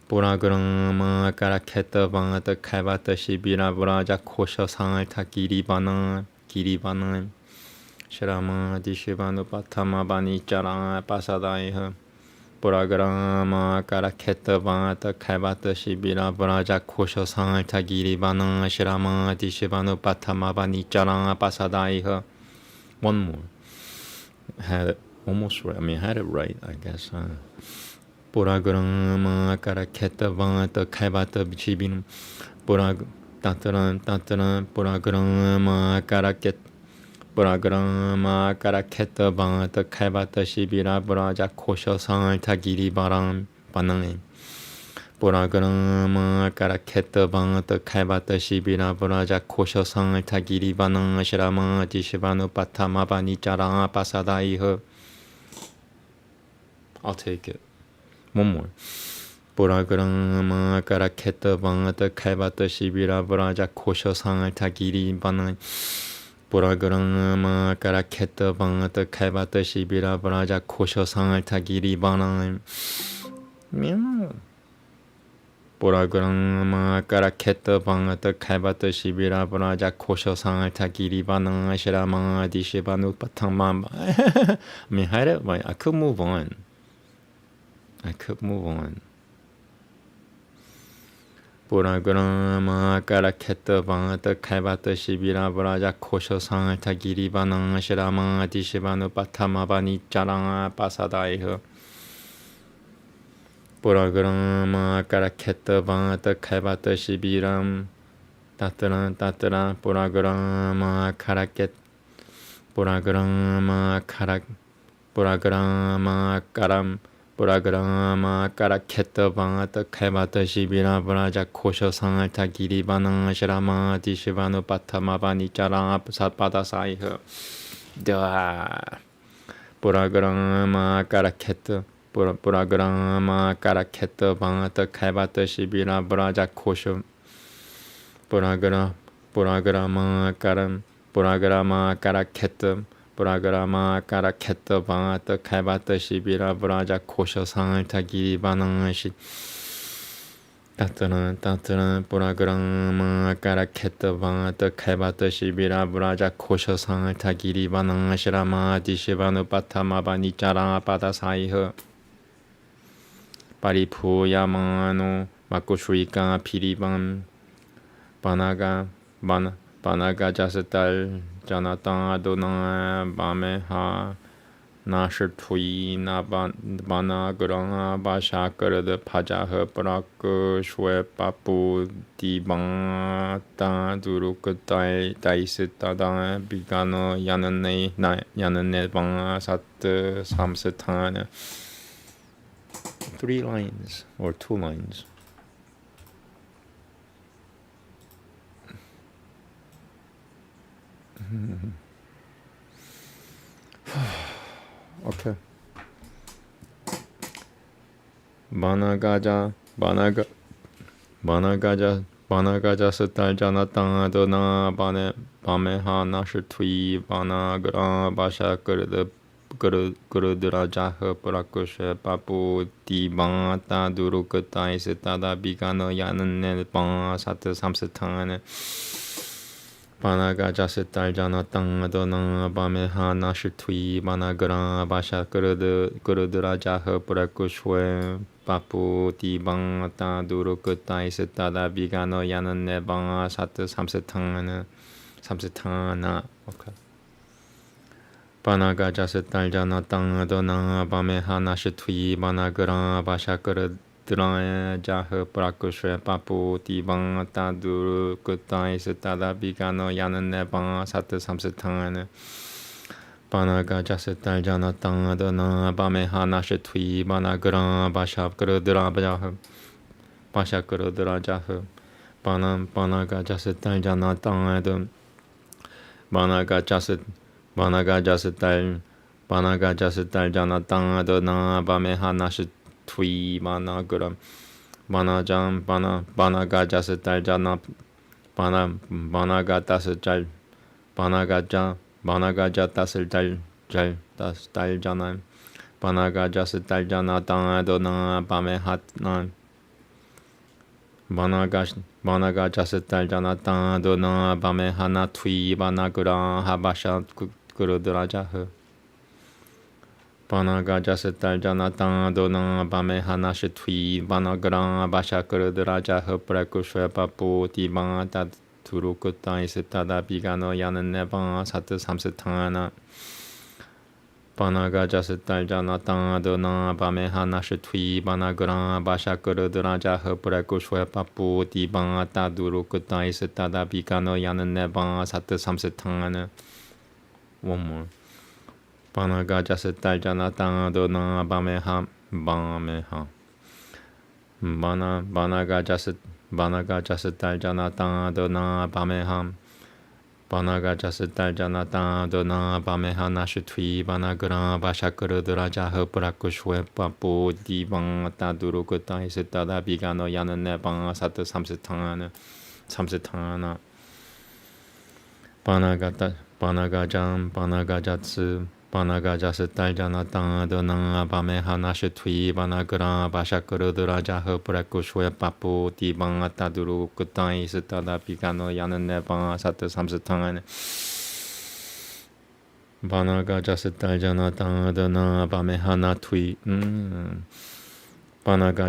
보라그라마 까라케터 방아터 칼바터 시비라 보라자 코셔상을 타기리바나 기리바나 시라마 디시바누 바타마바니 짜라 바사다이허. 보라그라마 까라케터 방아터 칼바터 시비라 보라자 코셔상을 타기리바나 시라마 디시바누 바타마바니 짜라 바사다이허. One more. Had it almost right. I mean, I had it right, I guess. 보라그라마 까라케터 방아터 칼바터 시비는 따따란 보라그라마 까라케터 보라그라마 까라케터 방아터 칼바터 시비라 보라자 코셔상을 타기리 바람 바나에. 보라그라마 까라케터 방아터 칼바터 시비라 보라자 코셔상을 타기리 바나 시라마 디시바누 바타마바니 짜라 바사다이허. I'll take it. One more. 보라그라마 까라케터 방아터 칼바터 시비라 보라자 코셔상을 타기리 바나. 보라그라마 까라케터 방아터 칼바터 시비라 보라자 코셔상을 타기리 바나. 보라그라마 까라케터 방아터 칼바터 시비라 보라자 코셔상을 타기리 바나 시라마 디시바누 바탕마. I mean, had it right. I could move on. 보라그라마 까라케터 방아터 칼바터 시비라 보라자 코셔상을 타기리 바나 시라마 디시바누 바타마바니 짜라 바사다이허. 보라그라마 까라케터 방아터 칼바터 시비람 따따란 보라그라마 카라켓 보라그라마 까람 보라그라마 까라케터 방아터 칼바터 시비라 보라자 코셔상을 타기리 바나 시라마 디시바누 바타마바니 짜라 바다사이허. 보라그라마 까라케터 보라그라마 까라케터 방아터 칼바터 시비라 보라자 코셔 보라그라마 까라케터 보라그라마 까라케터 방아터 칼바터 시비라 보라자 코셔상을 타기리 바나 시. 따따란 보라그라마 까라케터 방아터 칼바터 시비라 보라자 코셔상을 타기리 바나 시라마 디시바누 바타마바니 짜라 바다사이허. 파리푸야마노 마코슈이카 피리밤 바나가 자스탈 자나땅 아도나 바메하 나셔투이 바나그랑 바샤크르드 파자흐 브라크 슈에 빠푸 디방따 두루크타이 다이스타다 비가노 야는네 방 사트 삼스타나. 3 lines or 2 lines. Okay. 바나가자 스탈자나 땅아도나 바메하 나셔투이 바나그라 바샤크르드 그르드라자흐 브라쿠셰 바부 디방따 두루크타이스 따다 비가노 야는네 방 사트 삼스탕하네. Panaga jasetal jana tang dona bameha nashitui banagara basha kurudra jaha prakushwe papu ti bang ta durukutai setada bigano yanan ne bang sat samsetana. Okay. Panaga jasetal jana tang dona bameha nashitui banagara basha kurudra jaha prakushwe papu ti bang ta durukutai setada bigano yanan ne bang sat samsetana. Panaga jasetal jana tang dona bameha nashitui banagara basha kurudra jaha Panaga jasetal jana tang dona Panaga jasetal jana tang dona bameha nashitui banagara Panaga jasetal jana Panaga jasetal jana Panaga jasetal jana tang dona bameha Panaga jasetal jana tang dona bameha natui banagara habasha kurudra jaha Panaga jasetal jana tang dona bameha nashitui banagara basha kurudra jaha prakushwe papu ti bang ta turukutai setada bigano yanan neba sat samsetana. Panaga jasetal jana tang dona bameha nashitui banagara basha kurudra jaha prakushwe papu ti bang ta durukutai setada bigano yanan neba sat samsetana. One more. Panaga jasetal jana tang dona Banaga jasetal jana tang dona bameha Panaga jasetal jana tang dona bameha nashitui banagara basha kurudra jaha prakushwe papu di bang ta durukutai setada bigano yanan ne bang sat samsetana. Panaga jasetal jana tang dona bameha nashitui banagara basha kurudra jaha prakushwe papu ti bang ta durukutai setada bigano yanan ne bang sat samsetana. Panaga jasetal jana tang dona bameha natui Panaga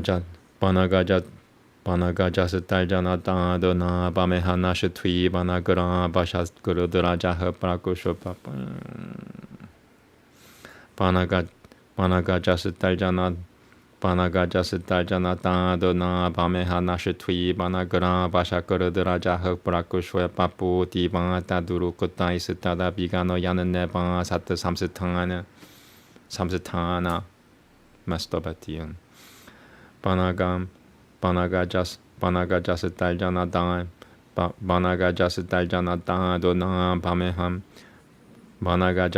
jasetal jana tang dona bameha nashitui banagara basha kurudra jaha prakushwe papu Panaga jasetal jana tang dona bameha nashitui banagara basha kurudra jaha prakushwe papu ti bang ta durukutai setada bigano yanan ne bang sat samsetana. Messed up at the end. Panaga jasetal jana tang dona bameha Panaga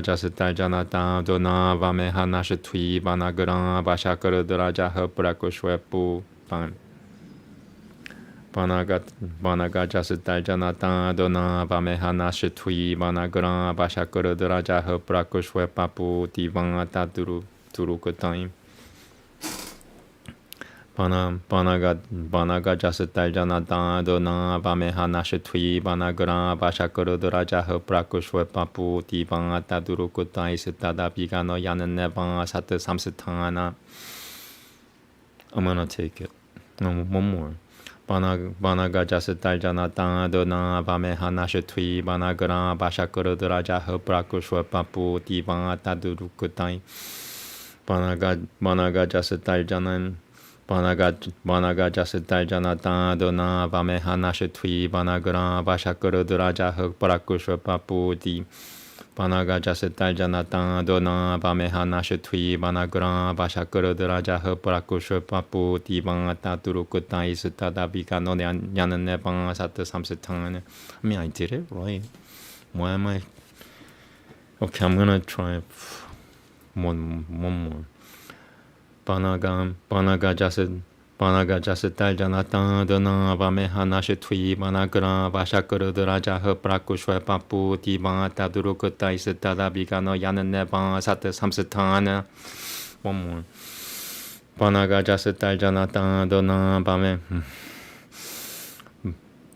jasetal jana tang dona bameha nashitui banagara basha kurudra jaha prakushwe papu Panaga jasetal jana tang dona bameha nashitui banagara basha kurudra jaha prakushwe papu ti bang ta durukutai Panaga jasetal jana tang dona bameha nashitui banagara basha kurudra jaha prakushwe papu ti bang ta durukutai setada bigano yanan ne bang sat samsetana. I'm gonna take it. One more. Panaga jasetal jana tang dona bameha nashitui banagara basha kurudra jaha prakushwe papu ti bang ta durukutai Panaga jasetal jana tang dona bameha nashitui banagara basha kurudra jaha prakushwe papu ti Panaga jasetal jana tang dona bameha nashitui banagara basha kurudra jaha prakushwe papu ti bang ta durukutai setada bigano yanan ne bang sat samsetana. I mean, I did it right. Why am I? Okay, I'm gonna try one more. Panaga jasetal jana tang dona bameha nashitui banagara basha kurudra jaha prakushwe papu ti bang ta durukutai setada bigano yanan ne bang sat samsetana. One more. Panaga jasetal jana tang dona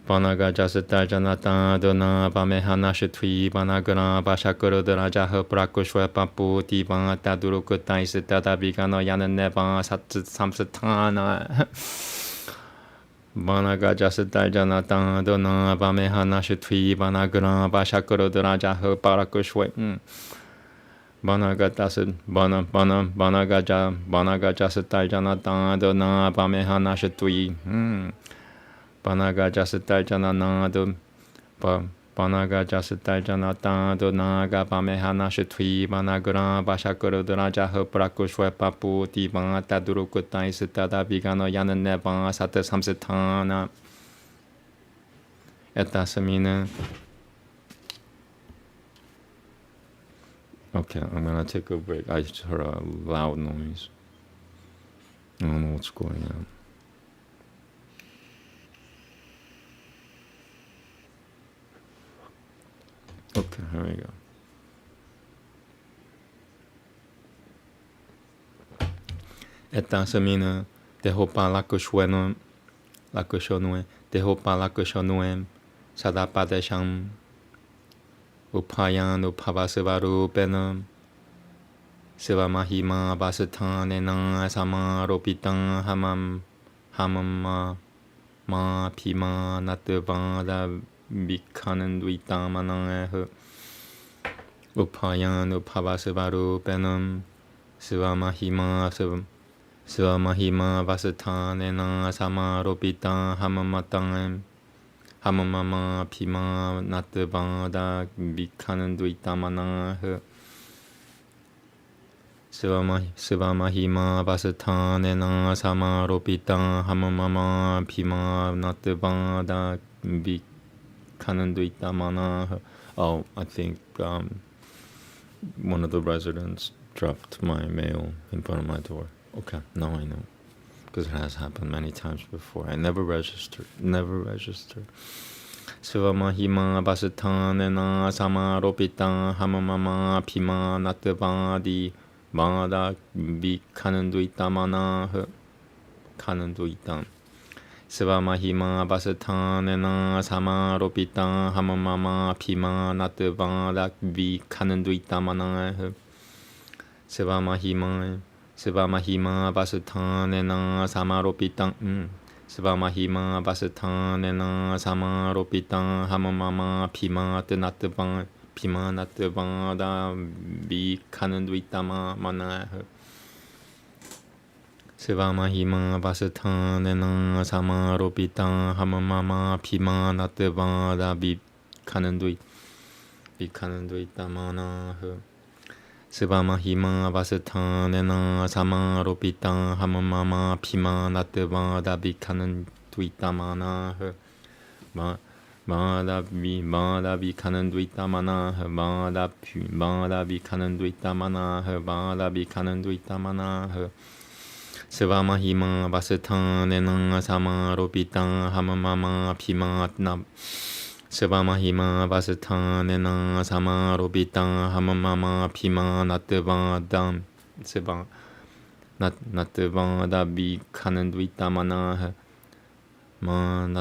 Banaga Jasita Janata Dona Bamehana Shetui Banagana Bashakuru Raja Prakushwa Papu Tiban Tadurukutai Sitata Bigano Yaneva Sat Samsatana Banaga Jasita Janata Dona Bamehana Shetui Banagana Bashakuru Raja Parakushwa Banagatasid Banaga Jasita Janata Dona Bamehana Shetui Banaga Jasita Jananado Banaga Jasita Janatado Naga Bamehana Shetui Banagara Bashakuru Raja Prakushwa Papu Tiban Tadurukutai Sitada Bigano Yaneva Sata Samsitana Etasamina. Okay, I'm gonna take a break. I just heard a loud noise. I don't know what's going on. Okay, here we go. Etasamina Dehopa Lakushonue Dehopa Lakushonuem Sadapadesham Upayan Upavasivaru Benam Siva Mahima Basatan Enang Sama Ropitan Hamama Ma Pima Natavada Bikanan Manang Upayan Upavasivaru Benam Siva Mahima Vasatan Enang Sama Ropitan Hamamatan Hamamama Pima Natavada Bikanan Manang Siva Mahima Vasatan Enang Sama Ropitan Hamamama Pima Natavada Bikanan Manang. Oh, I think one of the residents dropped my mail in front of my door. Okay, now I know. Because it has happened many times before. I never registered. Siva Mahima Basatan Ena Sama Ropitan Hamamama Pima Natavadi Bada Bikanan Mana Kanan Siva Mahima Basatan Ena Sama Ropitan Hamamama Pima Natavada Bikanan Mana Siva Mahima Basatan Ena Sama Ropitan Siva Mahima Basatan Ena Sama Ropitan Hamamama Pima Natavada Bikanan Mana Siva Mahima Basatan Ena Sama Ropitan Hamamama Pima Natavada Bikanan Mana Siva Mahima Basatan Ena Sama Ropitan Hamamama Pima Natavada Bikanan Mana Bada Bikanan Mana Bada Bikanan Mana Bada Bikanan Mana Siva Mahima Basatan Ena Sama Ropitan Hamamama Pima Siva Mahima Basatan Ena Sama Ropitan Hamamama Pima Natavada Siva Natavada Bikanan Mana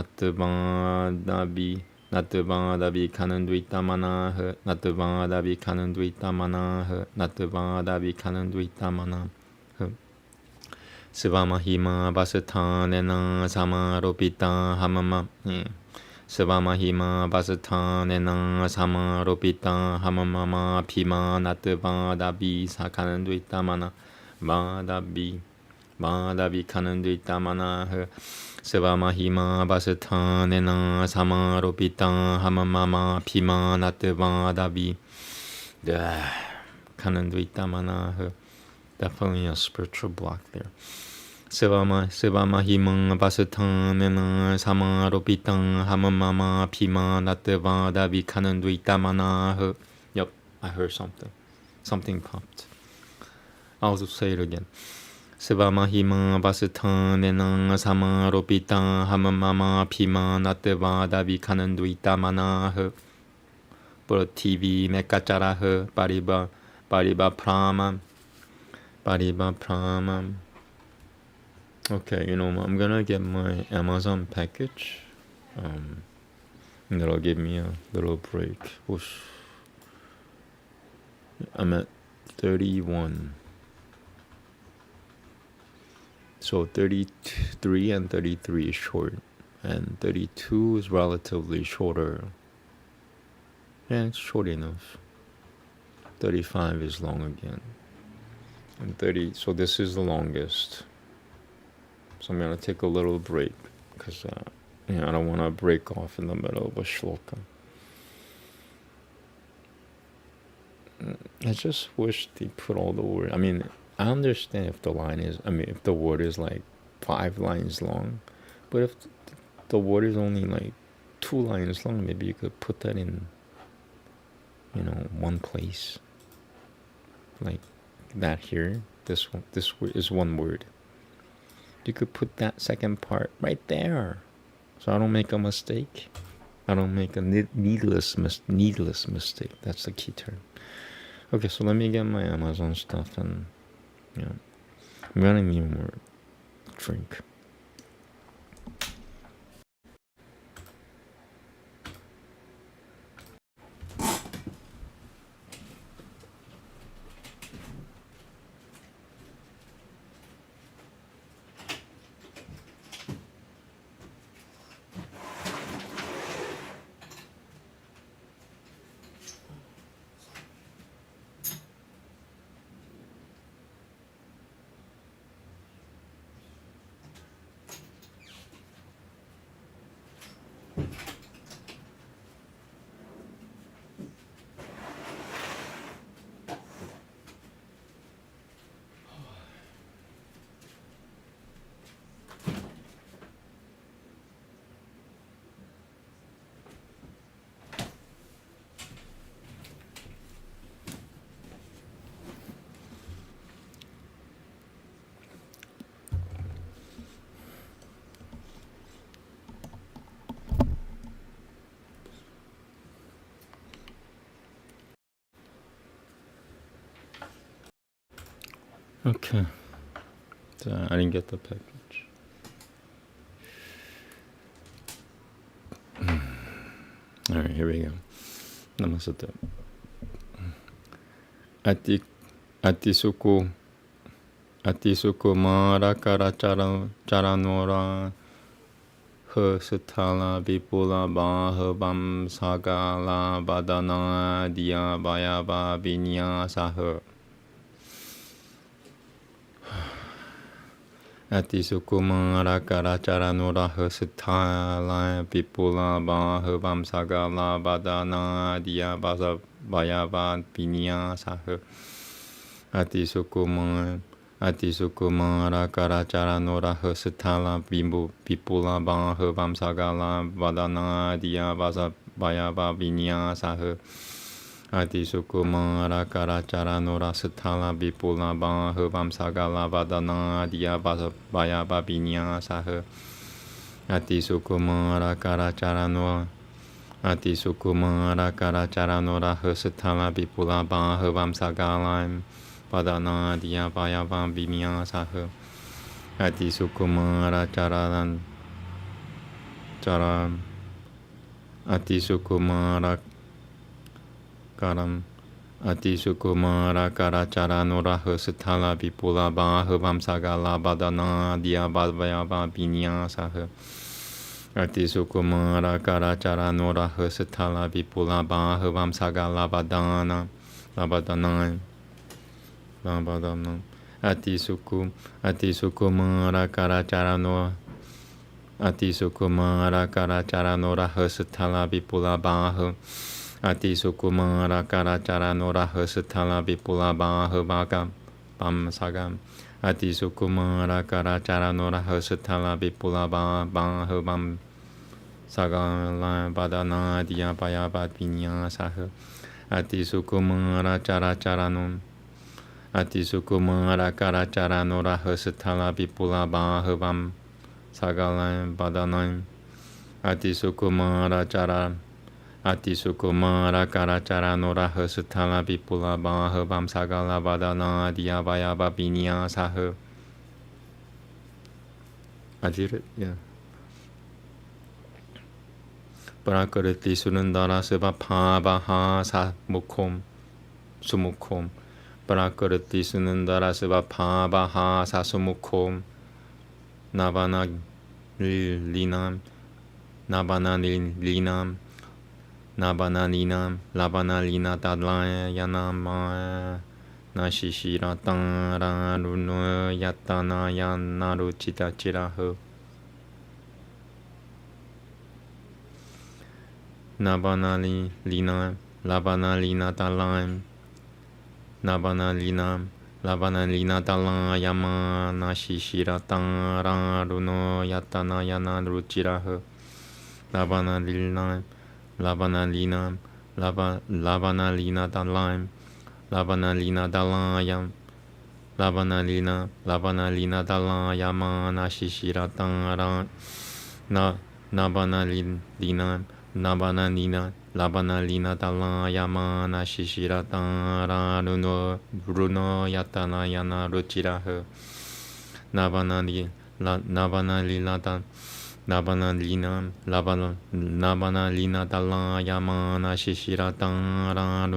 Natavada Bikanan Mana Natavada Bikanan Mana Natavada Bikanan Mana Siva Mahima Basatan Ena Sama Ropitan Hamamama Siva Mahima Basatan Ena Sama Ropitan Hamamama Pima Natavada Bikanan Mana Bada Bikanan Mana Siva Mahima Basatan Ena Sama Ropitan Hamamama Pima Natavada Bikanan Mana. Definitely a spiritual block there. Siva Mahima Basatan Ena Sama Ropitan Hamamama Pima Natavada Bikanan Mana. Yep, I heard something. Something popped. I'll just say it again. Siva Mahima Basatan Ena Sama Ropitan Hamamama Pima Natavada Bikanan Mana. Por TV Mekachara Pariba Prama. Okay, I'm gonna get my Amazon package And that'll give me a little break. Whoosh. I'm at 31. So 33 and 33 is short. And 32 is relatively shorter. Yeah, it's short enough. 35 is long again. And 30, so this is the longest. So I'm going to take a little break because I don't want to break off in the middle of a shloka. I just wish they put all the words. I mean, I understand if the word is like 5 lines long, but if the word is only like 2 lines long, maybe you could put that in, one place. Like that here. This is one word. You could put that second part right there, so I don't make a mistake. I don't make a needless mistake. That's the key term. Okay, so let me get my Amazon stuff, and I'm gonna need more drink. Okay, so I didn't get the package. All right, here we go. Namaste. Atisuku mara kara charanora sutala vipula bam sagala badana dia bayaba vinyasa. Atisukumara karacharanura sutala vipula bam sagala badana dia bayaba vinyasa. Atisukumara karacharanura sutala vipula bam sagala badana dia bayaba vinyasa. Atisukumara karacharanura sutala vipula bam sagala badana dia bayaba vinyasa. Atisukumara karacharanura sutala vipula bam sagala badana dia bayaba vinyasa. Atisukumara Atisukumara karacharanura sutala vipula bam sagala badana dia bayaba vinyasa. Atisukumara karacharanura sutala vipula bam sagala badana Atisukumara karacharanura sutala vipula Atisukumara karacharanura sutala vipula bam sagam. Atisukumara karacharanura sutala vipula bam sagala badana dia bayaba vinyasa. Atisukumara karacharanura sutala vipula bam sagala badana. Atisukumara karacharanura sutala vipula bam sagala badana dia bayaba vinyasa. I did it, yeah. Prakriti Sunandara Siva Pavaha Samukhom Sumukhom Prakriti Sunandara Siva Pavaha Sasumukhom Navana Linam Navana Linam Navana Linam Lavana Lina Tadlayanama Nashishira Tara Runo Yatana Yanaru Chita Chiraho Nabanali Lina Lavana Lina Talam Navana Linam Lavana Lina Talayama Nashishira Tara Runo Yatana Yanaru Chiraho Lavana Linam Lavana Linam Lavana Lina Talam Lavana Lina Dalayam Lavana Lina Dalayama Nashishira Tara Navana Lina Navana Lina Dalayama Nashishira Tara Runo Yatana Yana Ruchiraho Navana Lina Navana Lina Dalayama Nashishira Tara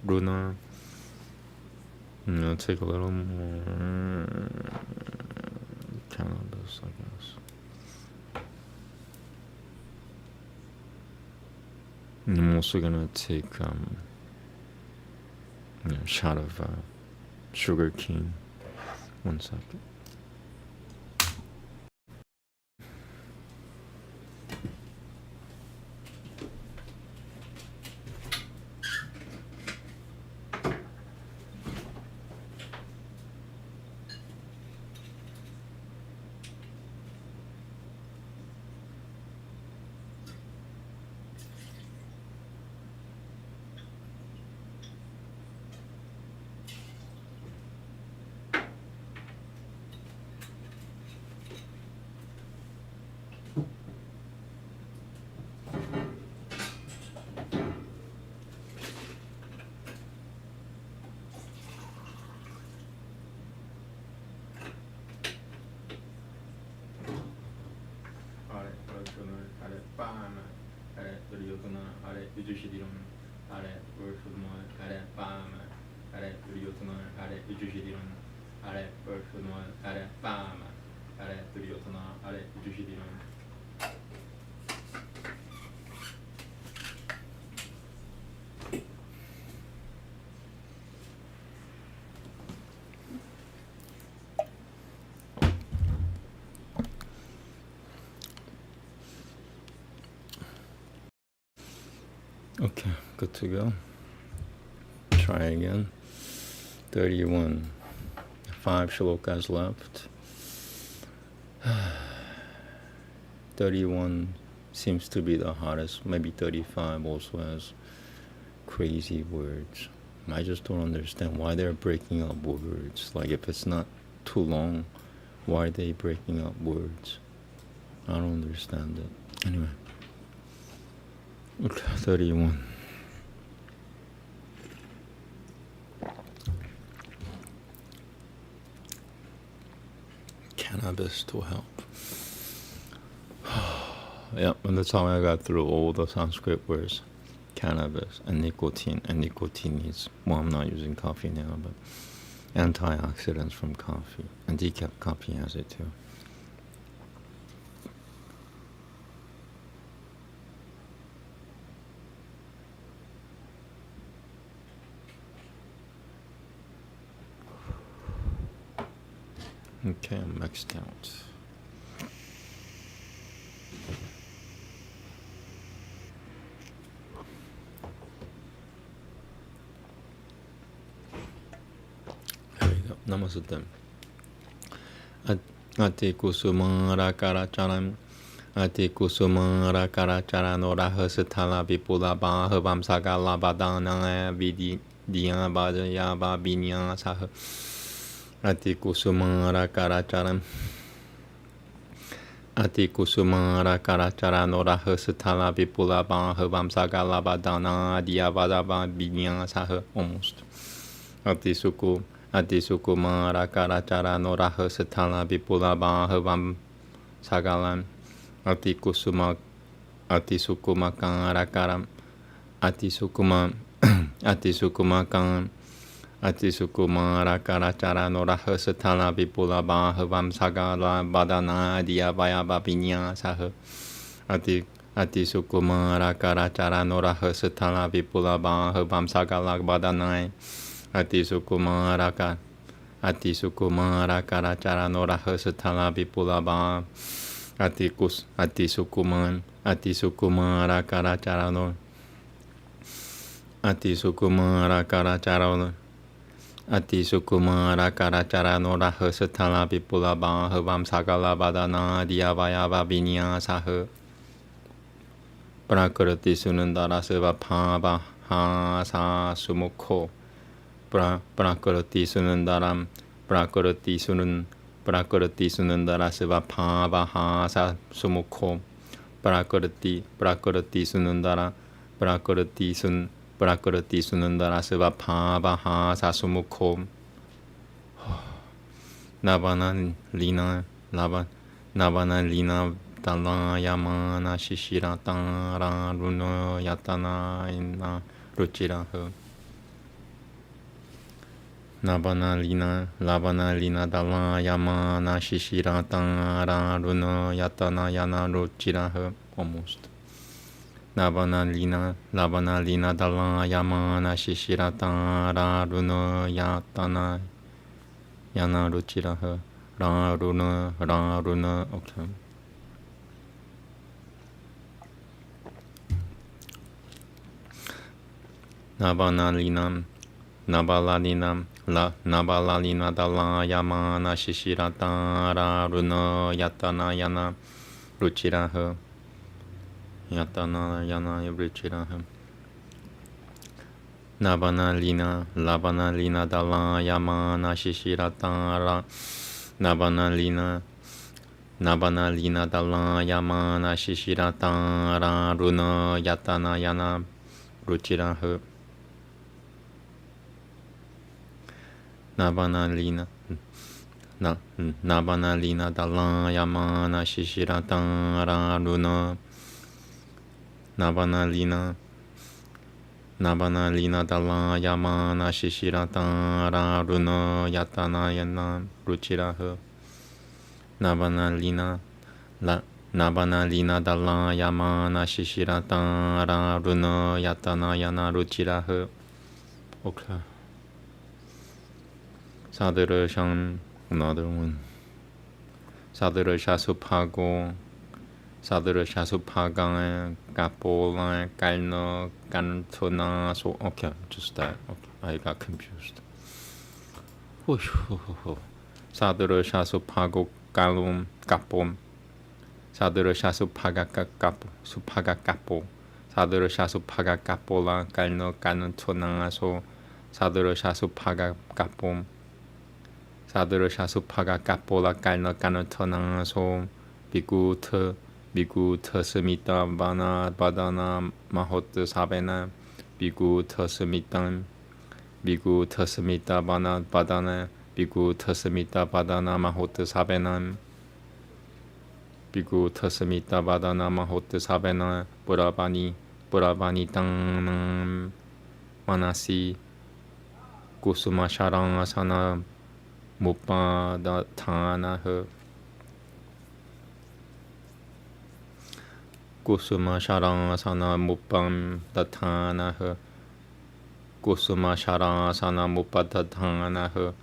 Runo. I'll take a little more cannabis, I guess. And I'm also gonna take a shot of sugar cane. 1 second. Okay, good to go. Try again. 31. 5 shlokas left. 31 seems to be the hardest. Maybe 35 also has crazy words. I just don't understand why they're breaking up words. Like, if it's not too long, why are they breaking up words? I don't understand it. Anyway. Okay, 31. Cannabis to help. Yep, and that's how I got through all the Sanskrit words. Cannabis and nicotine. And nicotine is, well, I'm not using coffee now, but antioxidants from coffee. And decaf coffee has it too. Okay, I'm maxed out. There we go. Namaste. Ati kusumara karacharam. Ati kusumara karacharano rahasatala vipula bahavam sagala badana vidi diya bajaya babinya saha. Ati kusumara karacharam. Ati kusumara karacharano rahasatala vipula bahavam sagala badana diya bajaya binya saha. Almost. Ati sukumara karacharano rahasatala vipula bahavam sagalam. Ati kusuma Atisukkumakaram Atisukuma Atisukkumakam Atisukkumarakara Noraha Satala Vipula Bahavam Sagala Badana Diabaya Babinya Saha Atisukkumarakara Noraha Satala Vipula Bahavam Sagala Badana Atisukkumarakara Noraha Satala Vipula Bahavam Atisukkumarakara no Atisukkumarakara Noraha Satala Vipula Bahavam Sagala Badana Diabaya Babinya Saha Prakriti Sunandara Seva Pava Hasa Sumukho Prakriti Sunandaram Prakriti Sunandara Seva Pava Hasa Sumukho Prakriti Sunandara Prakriti Sunandara Seva Pava Hasa Sumukho Navana Lina Dala Yamana Shishira Tara Runa Yatana Inna Ruchiraha Navana Lina Dala Yamana Shishira Tara Runa Yatana Yana Ruchiraha almost. Navana Lina Dala Yamana Shishira Tara Runa Yatana Yana Ruchiraha Ra Runa okay. Nabalalina Dala Yamana Shishira Tara Runa Yatana Yana Ruchiraha Yatana Yana Ruchiraha Nabanalina Dala Yamana Shishira Tara Nabanalina Dala Yamana Shishira Tara Runa Yatana Yana Ruchiraha Nabanalina Dala Yamana Shishira Tara Runa Nabanalina Dala Yamana Shishira Tara Runa Yatana Yana Ruchiraha Nabanalina Dala Yamana Shishira Tara Runa Yatana Yana Ruchiraha okay. Another one. Sadhara Shasuphago Sadhara Shasupagan Kapola Kalno Kantona so okay, just that. Okay. I got confused. Sadhara Shasupago Kalum Kapom Sadhara Shasupaga Kapo Supaga Kapo Sadhara Shasupaga Kapola Kalno Kantona so Sadhara Shasupaga Kapom Sadhara Shasupaga Kapola Kalno Kantona so Biguta Smita Bana Badana Mahot Sabena Biguta Smita Bana Badana Biguta Smita Badana Mahot Sabena Biguta Smita Badana Mahot Sabena Burabani Tanam Manasi Kusuma Sharang Asana Mupada Thana Her Kusuma Sharasana Mupam Datana Kusuma Sharasana Mupadatana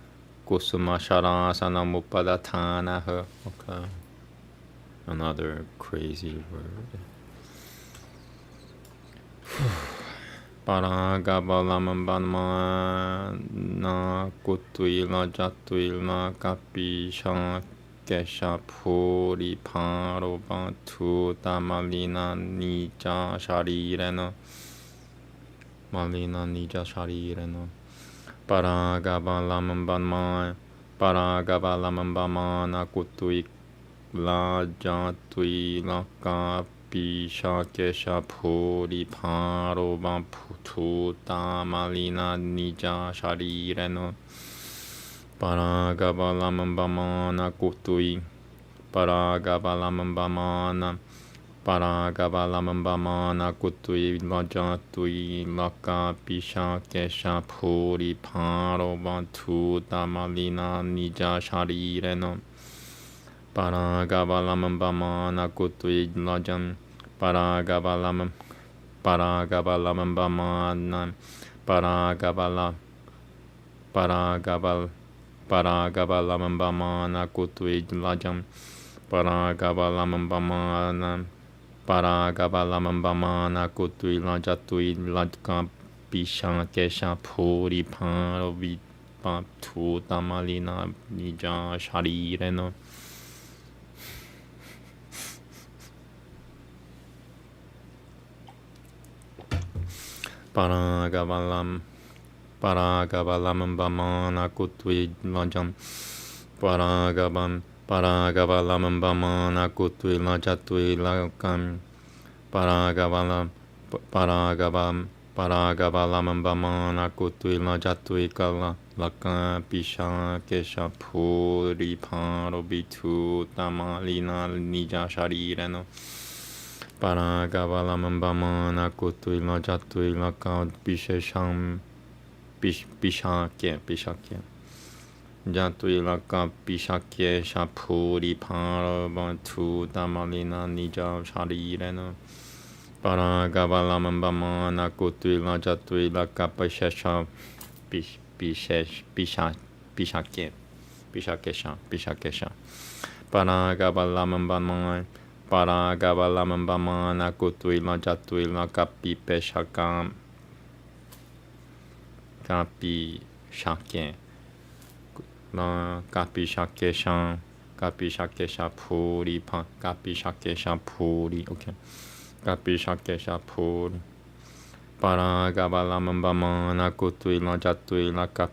Kusuma Sharasana Mupadatana okay. Another crazy word. Paragabalamambana Kutuila Jatuila Kapisha Kesha Puri Paroba Tuta Malina Nija Sharireno Paragabalamambana Kutuila Jatuila Kapisha Kesha Puri Paroba Tuta Malina Nija Sharireno Paragabalamambana Kutui Paragabalamambana Paragavalamambamana kutui lajatui laka pisha kesha puri parovantu tamalina nija sharireno. Paragavalamambamana kutui lajan. Paragavalamambamana Paragavalamambamana kutui lajan. Paragavalamambamana kutui lajatui lajka pisha kesha puri parovipatu tamalina nija sharireno. Paragavalamambamana kutui lajan. Paragavalamambamana kutui lajatui lakam. Paragavalamambamana kutui lajatui kala laka pisha kesha puri parobitu tamalina nija sharireno. Paragavalamambamana kutui lajatui laka pishesham pishakya jatui laka pishakya shapuri parabatu tamalina nija sharireno. Paragavalamambamana kutui lajatui laka pishesha pishakesha Paragavalamambamana kutui lajatui laka pipeshakam kapishakesha puri okay. Kapishakesha puri. Paragavalamambamana kutui lajatui laka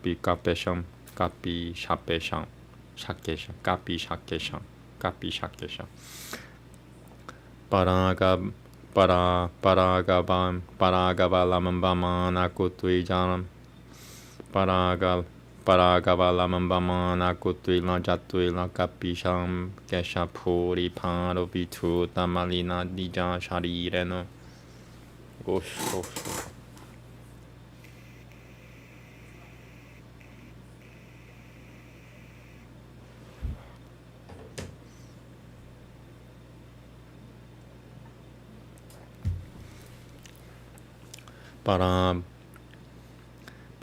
kapishakesha Paragavalamambamana kutui janam. Paragavalamambamana kutui lajatui laka pisham kesha puri parovitu tamalina nija sharireno. Gosh.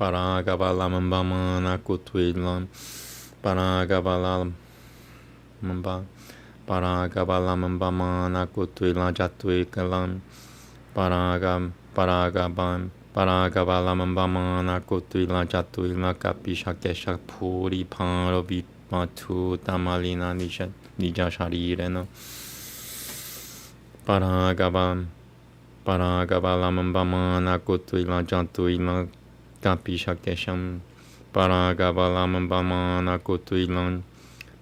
Paragavalamambamana kutui lam. Paragavalamambamana kutui lajatui kalam. Paragavalamambamana kutui lajatui laka pishakesha puri parovipatu tamalina nija sharireno. Paragavalamambamana kutui lajatui laka pishakesham. Paragavalamambamana kutui lan.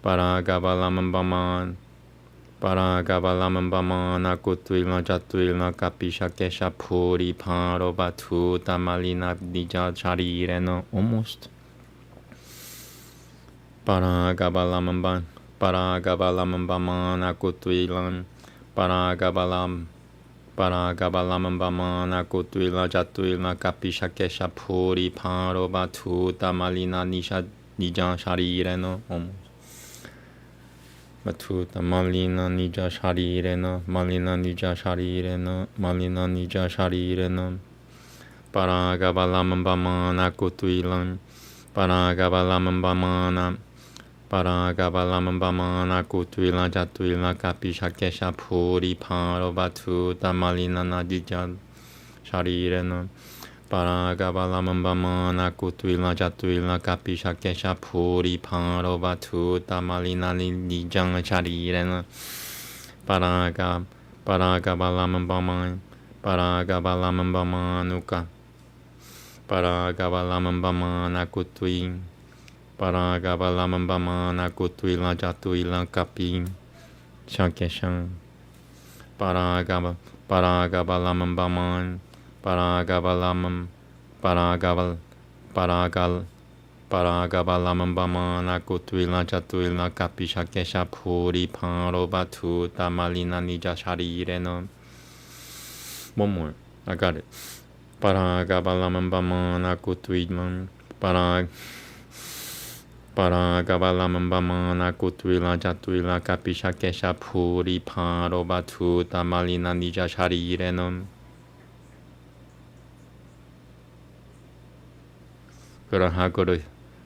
Paragavalamambamana kutui lajatui laka pishakesha puri parovatu tamalina nija sharireno. Almost. Paragavalamambamana kutui lan. Paragavalamambamana kutui lajatui laka pishakesha puri parovatu tamalina nija sharireno. Batuta malina nija sharireno. Malina nija sharireno. Paragavalamambamana kutui lan. Paragavalamambamana kutui lajatui laka pishakesha puri parovatu tamalina nija sharireno. Paragavalamambamana kutui lajatui laka pishakesha puri parovatu tamalina nija sharireno. Paragavalamambamanuka. Paragavalamambamana kutui. Paragavalamambamana kutui lajatui laka pishakesha. Paragavalamambamana. Paragabalamambamana Kutuila Chatuila Kapisha Kesha Puri Parobatu Tamalina Nija Sharireno. One more. I got it. Paragabalamambamana Kutuila Paragabalamambamana Kutuila Chatuila Kapisha Kesha Puri Parobatu Tamalina Nija Sharireno.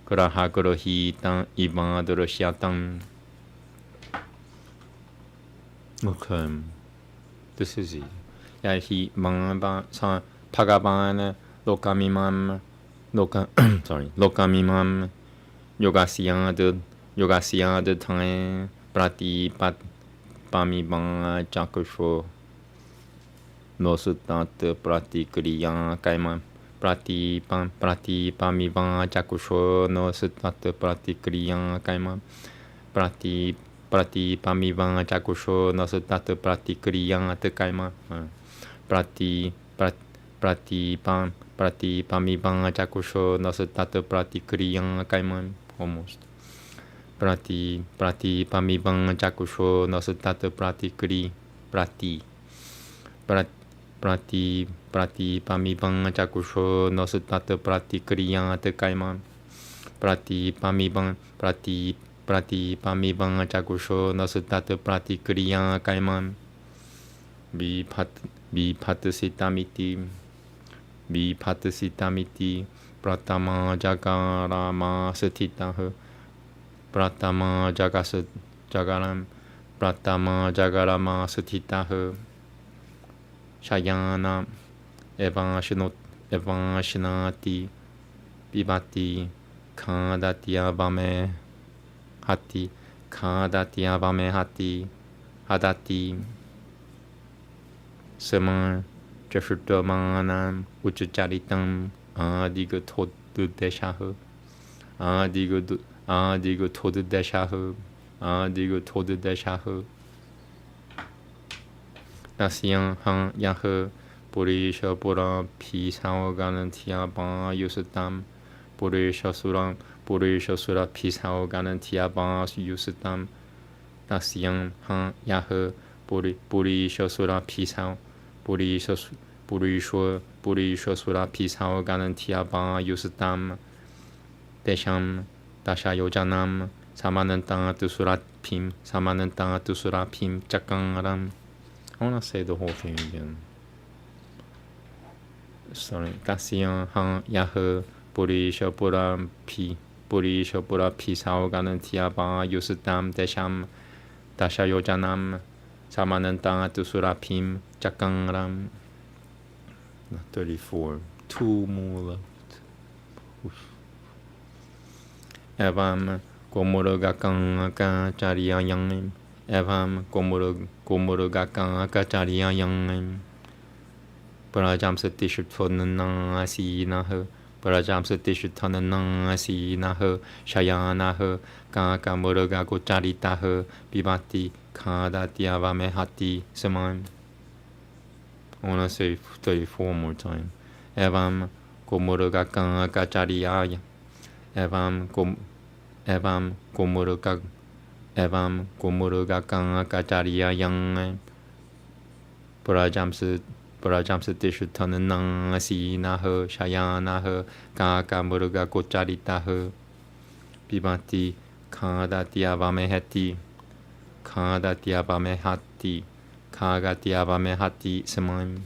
Kurahaguru hitan ibaduru shyatan. Okay. This is it. Yeah, he mangba sa pagabana lokamimam lokamimam yogasyad time pratipat pamibang chakusho nosutat pratikriya kaimam Prati pamivang chakusho no sutat pratikriya kaima. Prati pamivang chakusho no sutat pratikriya te kaima. Prati pamivang chakusho no sutat pratikriya kaima. Almost. Prati pamivang chakusho no sutat Prati pamibang chakusho no sutat pratikriya te kaima. Prati pamibang chakusho no sutat pratikriya kaima. Vipatasitamiti pratama jagarama satitaha. Pratama jagarama satitaha. Shayana evanshinati vibhati kadatyavame hati hadati sama jashutamanam uchacharitam adigotodudeshaha adigotodudeshaha Nasyan han yahe Purisha pura pisao ganantia ba yusatam Purisha sura pisao ganantia ba yusatam Nasyan han yahe Purisha sura pisao Purisha sura pisao ganantia ba yusatam Desham dashayojanam Samananta tu surapim chakangram. I want to say the whole thing again. Sorry. Tasyan han yahe Purisha pura pisao ganantia ba yusatam desham dashayojanam samananta tu surapim chakangram. 34. 2 more left. Evam komurugakang akacharya yang Evam komurugakang akacharya yang Parajam satishutvanang asinaha Parajam satishutvanang asinaha Shayanaha kakamurugakucharitaha Bibati kadatyavamehati Saman. I want to say 34 more time. Evam komurugakang akacharya Evam komurugakang akacharya yang Parajam satishutvanang asinaha Shayanaha kakamurugakucharitaha Bibati kadatyavamehati Saman.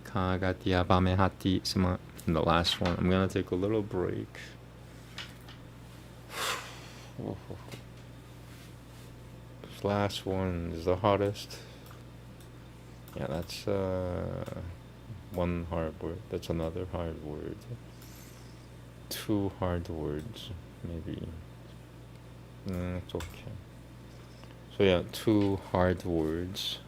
Kagatyavamehati Saman. And the last one, I'm going to take a little break. This last one is the hardest. Yeah, that's one hard word. That's another hard word. 2 hard words, maybe. It's okay. So yeah, 2 hard words.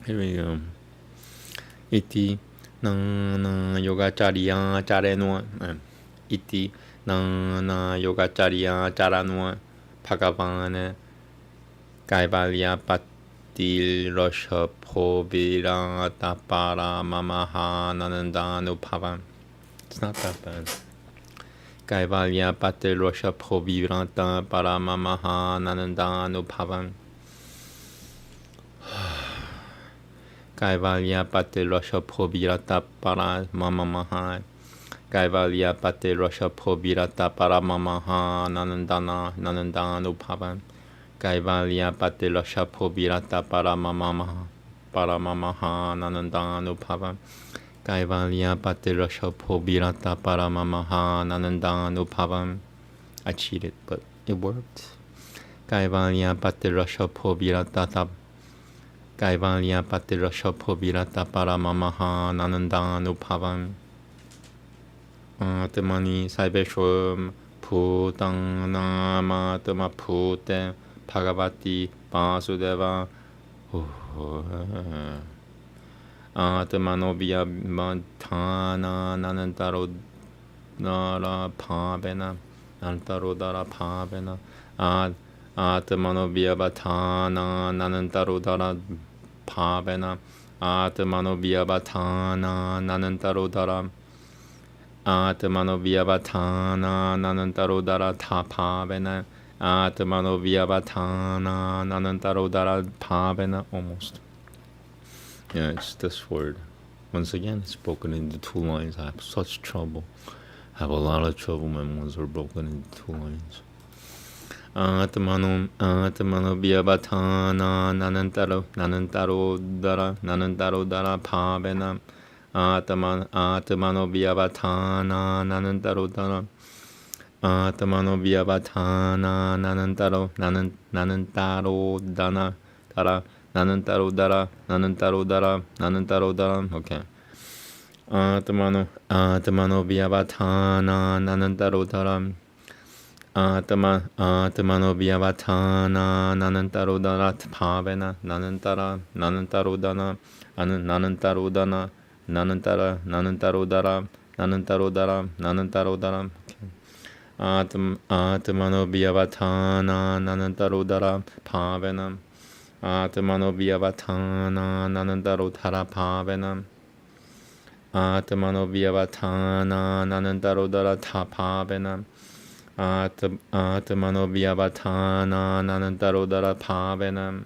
Here we go. Iti na yogacharya charenwa. Iti na yogacharya charanwa. Bhagavana Kaivalya Patil Rosha Pobira Tapara Mamaha Nanandanupavam. It's not that bad. Kaivalya Patil Rosha Pobira Tapara Mamaha Nanandanupavam. Kaivalya Patil Rosha Pobira Tapara Mamaha. Kaivalya Patil Rosha Pobira Tapara Mamaha Nanandanupavam. Kaivalya Patil Rosha Pobira Tapara Mamaha Nanandanupavam. Kaivalya Patil Rosha Pobira Tapara Mamaha Nanandanupavam. I cheated, but it worked. Kaivalya Patil Rosha Pobira Tapara Kaivalya Patil Rosha Pobira Tapara Mamaha Nanandanupavam. Atmani Saibeshwam Putang Namatma Pute Bhagavati Vasudeva. Atmano Vyabhatana Nanantaro Dara Pavena Nanantaro Dara Pavena Atmano Vyabhatana Nanantaro Dara Pavena Atmano Vyabhatana Nanantaro Dara Atmano Vyabhatana Nanantaro Dara Pavena Atmano Vyabhatana Nanantaro Dara Pavena. Almost. Yeah, it's this word. Once again, it's broken into 2 lines. I have such trouble. I have a lot of trouble when ones are broken into 2 lines. Atmano Vyabhatana Nanantaro Dara Pavena Atmano Vyabhatana Nanantaro Dara Atmano Vyabhatana Nanantaro Dana Dara Nanantaro Dara. Okay. Atmano Vyabhatana Nanantaro Dara Atmano Vyabhatana Nanantaro Dara Pavena Nanantaro Dana Nanantaro Dara. Atmano Vyabhatana Nanantaro Dara Pavena Atmano Vyabhatana Nanantaro Dara Pavena Atmano Vyabhatana Nanantaro Dara Pavena Atmano Vyabhatana Nanantaro Dara Pavena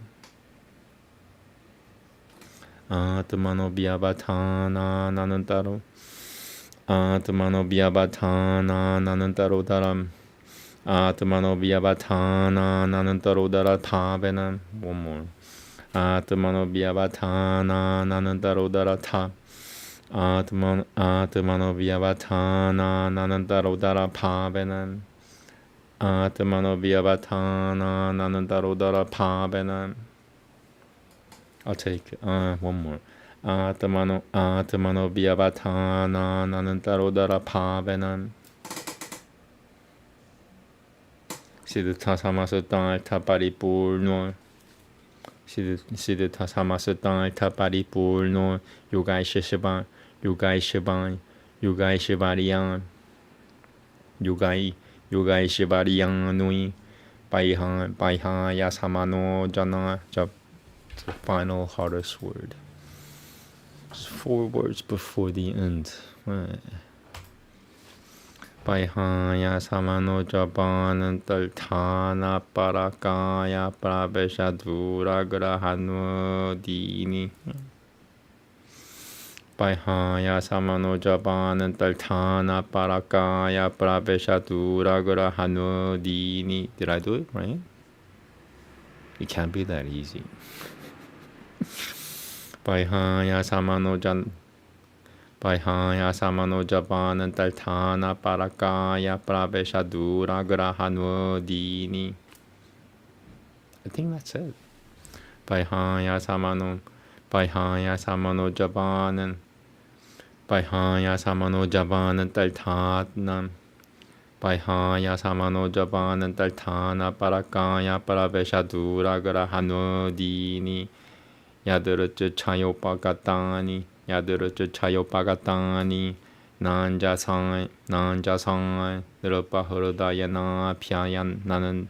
Atmano Vyabhatana Nanantaro Atmano Vyabhatana Nanantaro Dara Atmano Vyabhatana Nanantaro Dara Pavena. One more. Atmano Vyabhatana Nanantaro Dara Atmano Vyabhatana Nanantaro Dara Pavena Atmano Vyabhatana Nanantaro Dara Pavena. I'll take one more. Atmano Vyabhatana Nanantaro Dara Pavena. Siddhata Samasutta Paripurno. Siddhata Samasutta Paripurno. Yogai Shivariyan. Yogai Shivariyanui. Baihaya Samano Jana. The final hardest word. Just 4 words before the end. Baihaya Samano Japan Taltana Parakaya Praveshadura Grahanu Dini. Baihaya Samano Japan Taltana Parakaya Praveshadura Grahanu Dini. Did I do it right? It can't be that easy. Baihaya Samano Japan Taltana Parakaya Praveshadura Grahanu Dini. I think that's it. Baihaya Samano Japan Taltana Baihaya Samano Japan Taltana Parakaya Praveshadura Grahanu Dini. Yadrucha Chayopagatani Nanjasai Nirupa Hurudayana Pyayan Nanan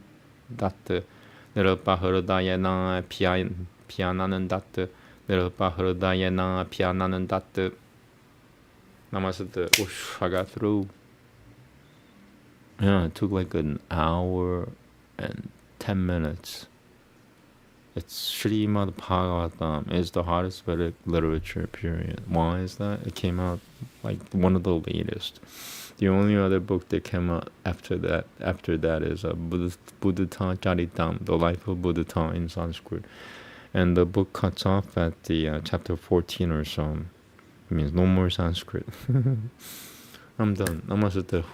Dat Nirupa Hridayena Piananandat. Nirupa Hridayena Piananandat. Namaste. Whoosh, I got through. Yeah, it took like an hour and 10 minutes. It's Shrimad Bhagavatam is the hardest Vedic literature, period. Why is that? It came out like one of the latest. The only other book that came out after that is Buddhata Charitam, the life of Buddhata in Sanskrit. And the book cuts off at the chapter 14 or so. It means no more Sanskrit. I'm done. Namaste.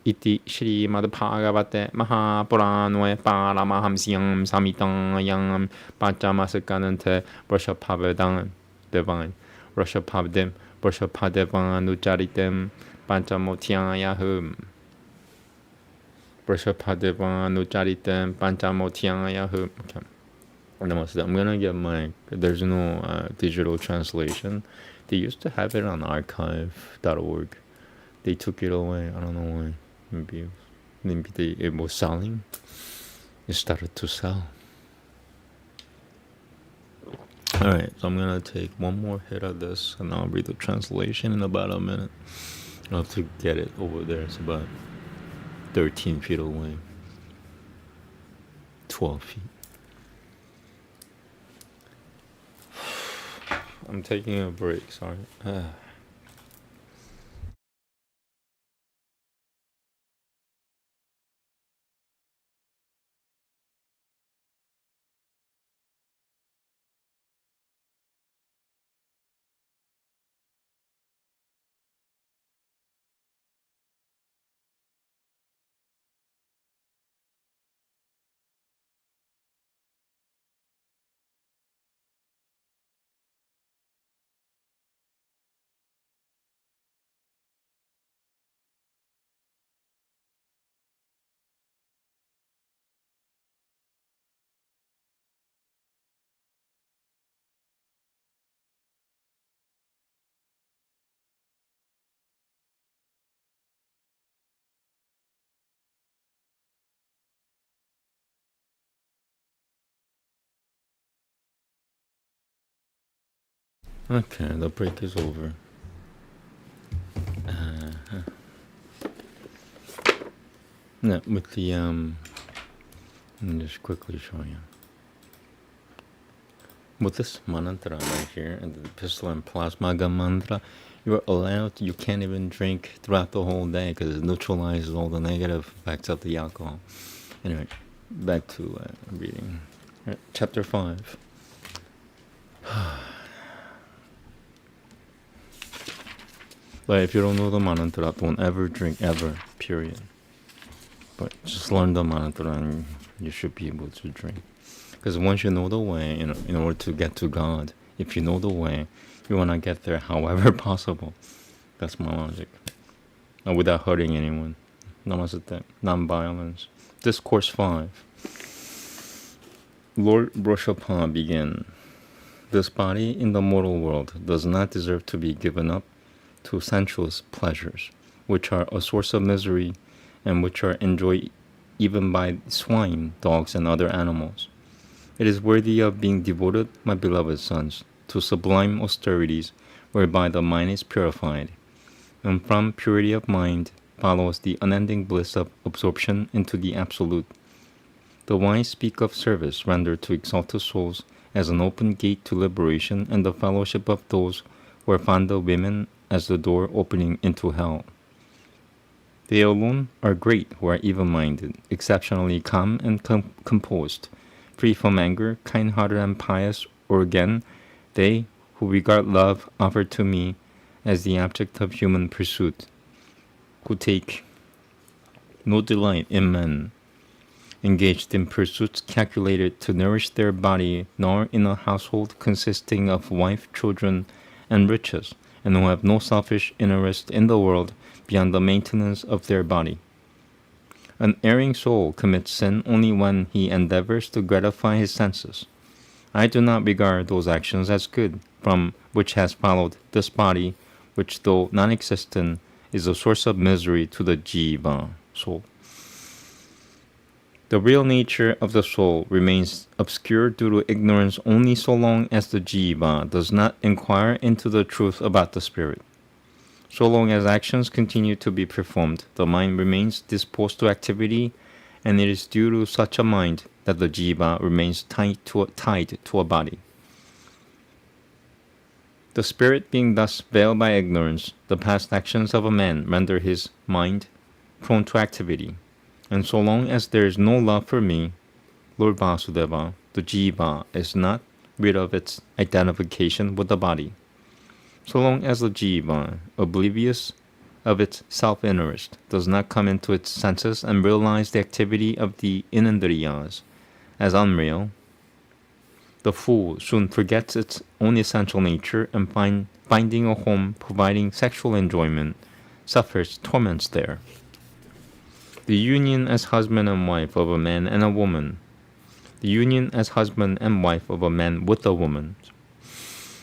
Iti Shrimad Bhagavate Mahapuranoe Paramahamsyam Samitayam Panchamasakanante Vrashapavadam Divine Vrashapavdim Vrashapadavan Panchamotyayahum Vrashapadavan Panchamotyayahum. Okay. I'm gonna get there's no digital translation. They used to have it on archive.org. They took it away. I don't know why. Maybe it was selling. It started to sell. Alright, so I'm gonna take one more hit of this and I'll read the translation in about a minute. I'll have to get it over there. It's about 13 feet away. 12 feet. I'm taking a break, sorry. Okay, the break is over. Yeah, with the let me just quickly show you. With this mantra right here, and the pistol and plasmaga mantra, you can't even drink throughout the whole day because it neutralizes all the negative effects of the alcohol. Anyway, back to reading. Right, chapter 5. But if you don't know the mantra, don't ever drink ever, period. But just learn the mantra and you should be able to drink. Because once you know the way, in order to get to God, if you know the way, you want to get there however possible. That's my logic. Without hurting anyone. Namaste. Non-violence. Discourse 5. Lord Vrashappa began. This body in the mortal world does not deserve to be given up to sensuous pleasures, which are a source of misery and which are enjoyed even by swine, dogs, and other animals. It is worthy of being devoted, my beloved sons, to sublime austerities whereby the mind is purified, and from purity of mind follows the unending bliss of absorption into the Absolute. The wise speak of service rendered to exalted souls as an open gate to liberation and the fellowship of those who are fond of women as the door opening into hell. They alone are great who are even-minded, exceptionally calm and composed, free from anger, kind-hearted and pious, or again, they who regard love offered to me as the object of human pursuit, who take no delight in men, engaged in pursuits calculated to nourish their body, nor in a household consisting of wife, children, and riches, and who have no selfish interest in the world beyond the maintenance of their body. An erring soul commits sin only when he endeavors to gratify his senses. I do not regard those actions as good, from which has followed this body, which though non-existent, is a source of misery to the jiva, soul. The real nature of the soul remains obscure due to ignorance only so long as the jiva does not inquire into the truth about the spirit. So long as actions continue to be performed, the mind remains disposed to activity, and it is due to such a mind that the jiva remains tied to a body. The spirit being thus veiled by ignorance, the past actions of a man render his mind prone to activity. And so long as there is no love for me, Lord Vasudeva, the jiva is not rid of its identification with the body. So long as the jiva, oblivious of its self-interest, does not come into its senses and realize the activity of the inendriyas as unreal, the fool soon forgets its own essential nature and finding a home providing sexual enjoyment, suffers torments there. The union as husband and wife of a man and a woman, the union as husband and wife of a man with a woman,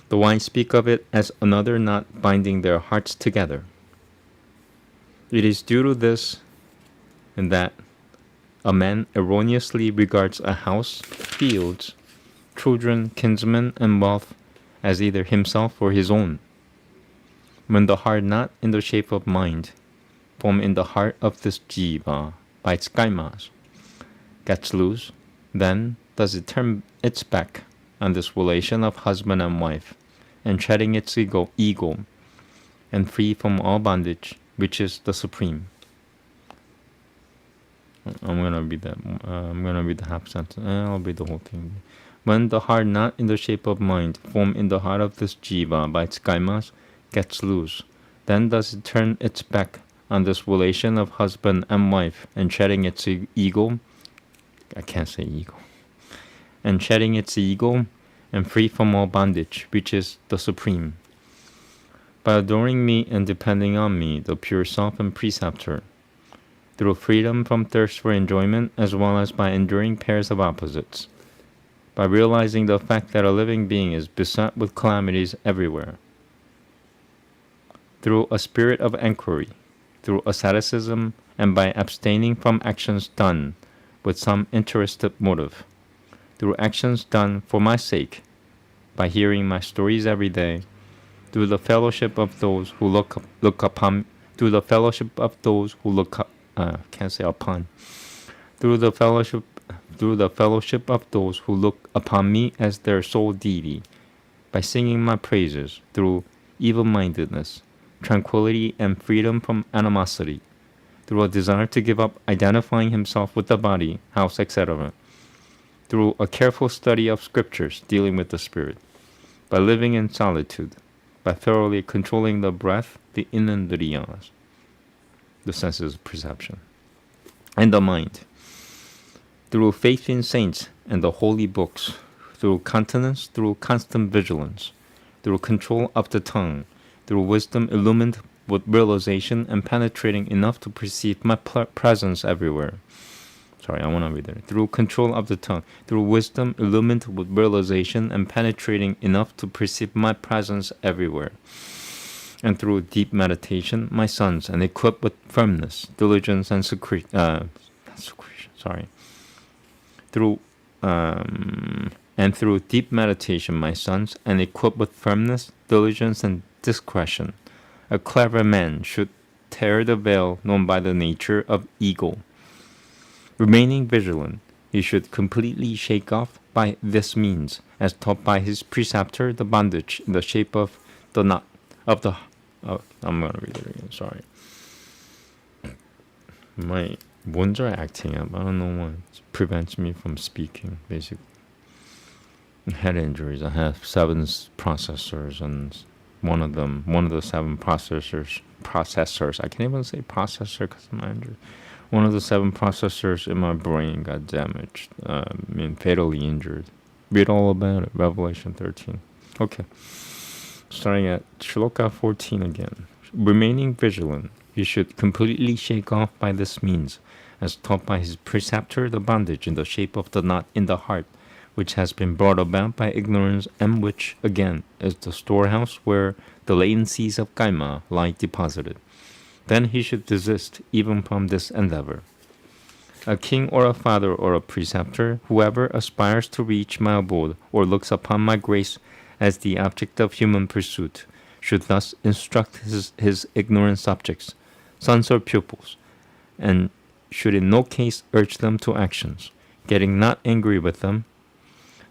the wise speak of it as another not binding their hearts together. It is due to this and that a man erroneously regards a house, fields, children, kinsmen, and wealth as either himself or his own. When the heart not in the shape of mind, formed in the heart of this jiva by its kaimas, gets loose, then does it turn its back on this relation of husband and wife, and shedding its ego, and free from all bondage, which is the supreme. I'm gonna read that. I'm gonna read the half sentence. I'll read the whole thing. When the heart not in the shape of mind, formed in the heart of this jiva by its kaimas, gets loose, then does it turn its back on this relation of husband and wife, and shedding its ego. I can't say ego. And shedding its ego, and free from all bondage, which is the supreme. By adoring me and depending on me, the pure self and preceptor, through freedom from thirst for enjoyment, as well as by enduring pairs of opposites, by realizing the fact that a living being is beset with calamities everywhere, through a spirit of inquiry, through asceticism, and by abstaining from actions done with some interested motive, through actions done for my sake, by hearing my stories every day, through the fellowship of those who look upon, through the fellowship of those who look up, can't say upon, through the fellowship of those who look upon me as their sole deity, by singing my praises, through evil-mindedness, tranquility, and freedom from animosity, through a desire to give up identifying himself with the body, house, etc., through a careful study of scriptures dealing with the spirit, by living in solitude, by thoroughly controlling the breath, the inendriyas, the senses of perception, and the mind, through faith in saints and the holy books, through continence, through constant vigilance, through control of the tongue, through wisdom illumined with realization and penetrating enough to perceive my presence everywhere. Sorry, I want to read it. Through control of the tongue, through wisdom illumined with realization and penetrating enough to perceive my presence everywhere. And through deep meditation, my sons, and equipped with firmness, diligence, and through deep meditation, my sons, and equipped with firmness, diligence, and discretion, a clever man should tear the veil known by the nature of ego. Remaining vigilant, he should completely shake off by this means, as taught by his preceptor, the bondage in the shape of the knot of the. I'm gonna read it again. Sorry. My wounds are acting up. I don't know what prevents me from speaking. Basically, head injuries. I have 7 processors, and one of the 7 processors. I can't even say processor because I'm injured. One of the 7 processors in my brain got damaged. Fatally injured. Read all about it. Revelation 13. Okay. Starting at Shloka 14 again. Remaining vigilant, he should completely shake off by this means, as taught by his preceptor, the bondage in the shape of the knot in the heart, which has been brought about by ignorance, and which, again, is the storehouse where the latencies of kaima lie deposited. Then he should desist even from this endeavor. A king or a father or a preceptor, whoever aspires to reach my abode or looks upon my grace as the object of human pursuit, should thus instruct his ignorant subjects, sons or pupils, and should in no case urge them to actions, getting not angry with them,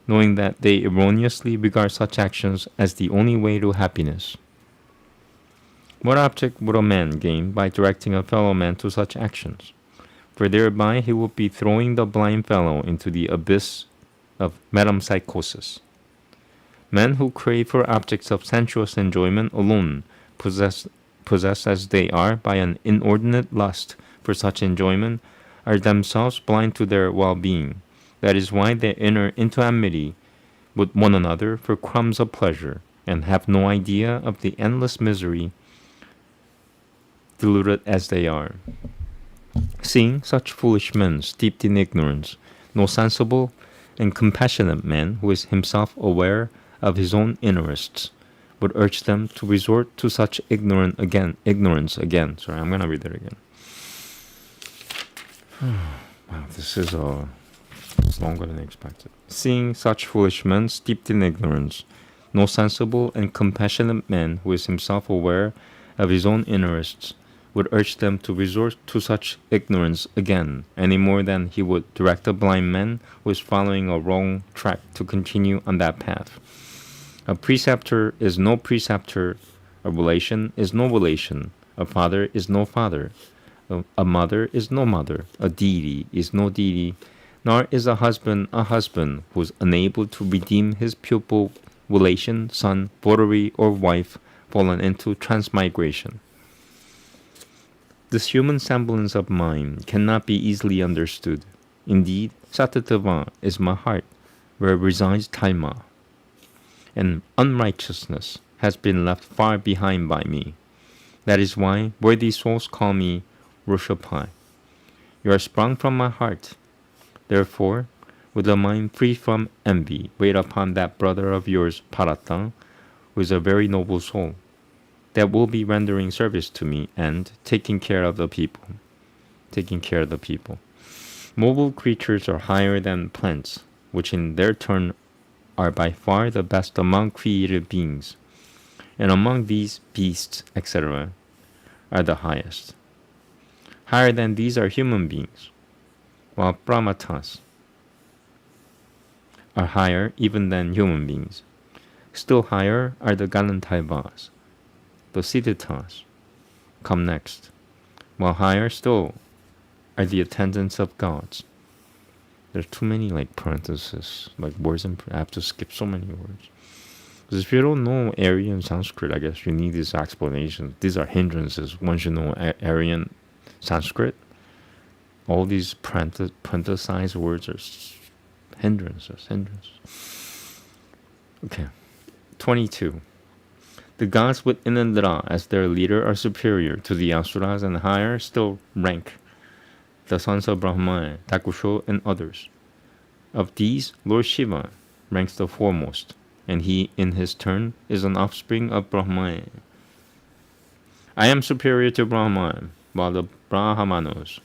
knowing that they erroneously regard such actions as the only way to happiness. What object would a man gain by directing a fellow man to such actions? For thereby he would be throwing the blind fellow into the abyss of metempsychosis. Men who crave for objects of sensuous enjoyment alone, possessed as they are by an inordinate lust for such enjoyment, are themselves blind to their well-being. That is why they enter into enmity with one another for crumbs of pleasure, and have no idea of the endless misery, deluded as they are. Seeing such foolish men steeped in ignorance, no sensible and compassionate man who is himself aware of his own interests would urge them to resort to such ignorance again. Sorry, I'm going to read that again. Wow, this is longer than expected. Seeing such foolish men steeped in ignorance, no sensible and compassionate man who is himself aware of his own interests would urge them to resort to such ignorance again, any more than he would direct a blind man who is following a wrong track to continue on that path. A preceptor is no preceptor, a relation is no relation, a father is no father, a mother is no mother, a deity is no deity, nor is a husband who is unable to redeem his pupil, relation, son, votary, or wife fallen into transmigration. This human semblance of mine cannot be easily understood. Indeed, Sattva is my heart, where resides Dharma, and unrighteousness has been left far behind by me. That is why worthy souls call me Rishabhai. You are sprung from my heart. Therefore, with a mind free from envy, wait upon that brother of yours, Bharata, who is a very noble soul, that will be rendering service to me and taking care of the people. Mobile creatures are higher than plants, which in their turn are by far the best among created beings, and among these beasts, etc., are the highest. Higher than these are human beings, while Brahmatas are higher even than human beings. Still higher are the Galantaivas. The Siddhitas come next, while higher still are the attendants of gods. There's too many parentheses, words, and I have to skip so many words. Because if you don't know Aryan Sanskrit, I guess you need these explanations. These are hindrances. Once you know Aryan Sanskrit, all these parenthesized words are hindrances. Okay, 22. The gods with Indra as their leader are superior to the Asuras, and higher still rank the sons of Brahma, Dakusho, and others. Of these, Lord Shiva ranks the foremost, and he, in his turn, is an offspring of Brahma. I am superior to Brahma, while the Brahmanos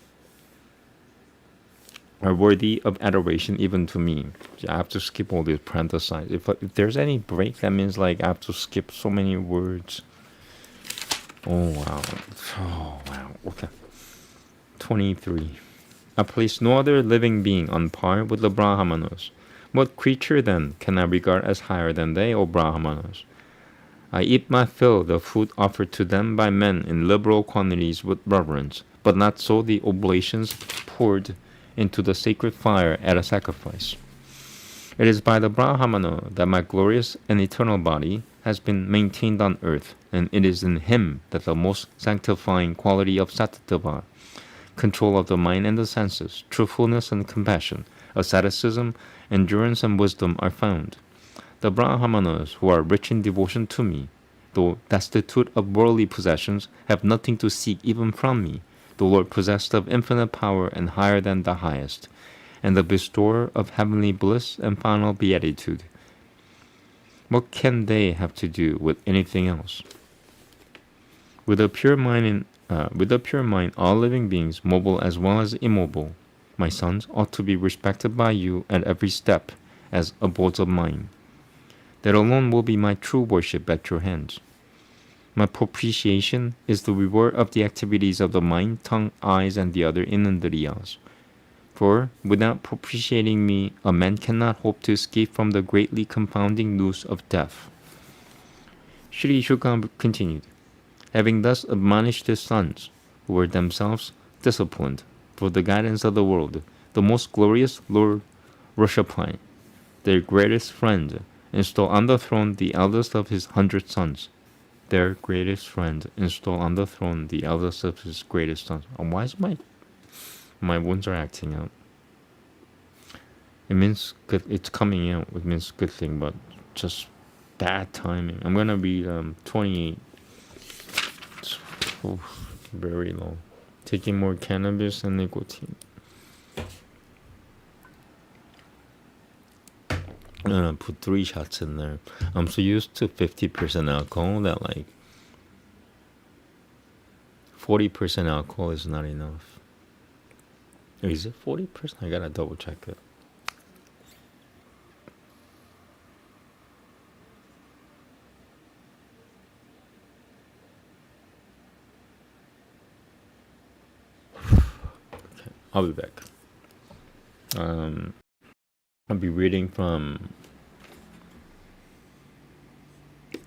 are worthy of adoration even to me. I have to skip all these parentheses. If there's any break, that means I have to skip so many words. Oh wow. Okay. 23. I place no other living being on par with the Brahmanos. What creature then can I regard as higher than they, O Brahmanos? I eat my fill, the food offered to them by men in liberal quantities with reverence, but not so the oblations poured into the sacred fire at a sacrifice. It is by the Brahmana that my glorious and eternal body has been maintained on earth, and it is in him that the most sanctifying quality of Sattva, control of the mind and the senses, truthfulness and compassion, asceticism, endurance and wisdom are found. The Brahmanas who are rich in devotion to me, though destitute of worldly possessions, have nothing to seek even from me, the Lord possessed of infinite power and higher than the highest, and the bestower of heavenly bliss and final beatitude. What can they have to do with anything else? With a pure mind, all living beings, mobile as well as immobile, my sons, ought to be respected by you at every step as abodes of mine. That alone will be my true worship at your hands. My propitiation is the reward of the activities of the mind, tongue, eyes, and the other inandriyas. For without propitiating me, a man cannot hope to escape from the greatly confounding noose of death. Sri Shuka continued, having thus admonished his sons, who were themselves disciplined for the guidance of the world, the most glorious Lord Rishabhai, their greatest friend, installed on the throne the eldest of his 100 sons. Their greatest friend installed on the throne the eldest of his greatest sons. Why is my wounds are acting out? It means good. It's coming out. It means good thing, but just bad timing. I'm gonna read 28. Oh, very low. Taking more cannabis and nicotine. I'm gonna put 3 shots in there. I'm so used to 50% alcohol that like 40% alcohol is not enough. Is it 40%? I gotta double check it. Okay, I'll be back. I'll be reading from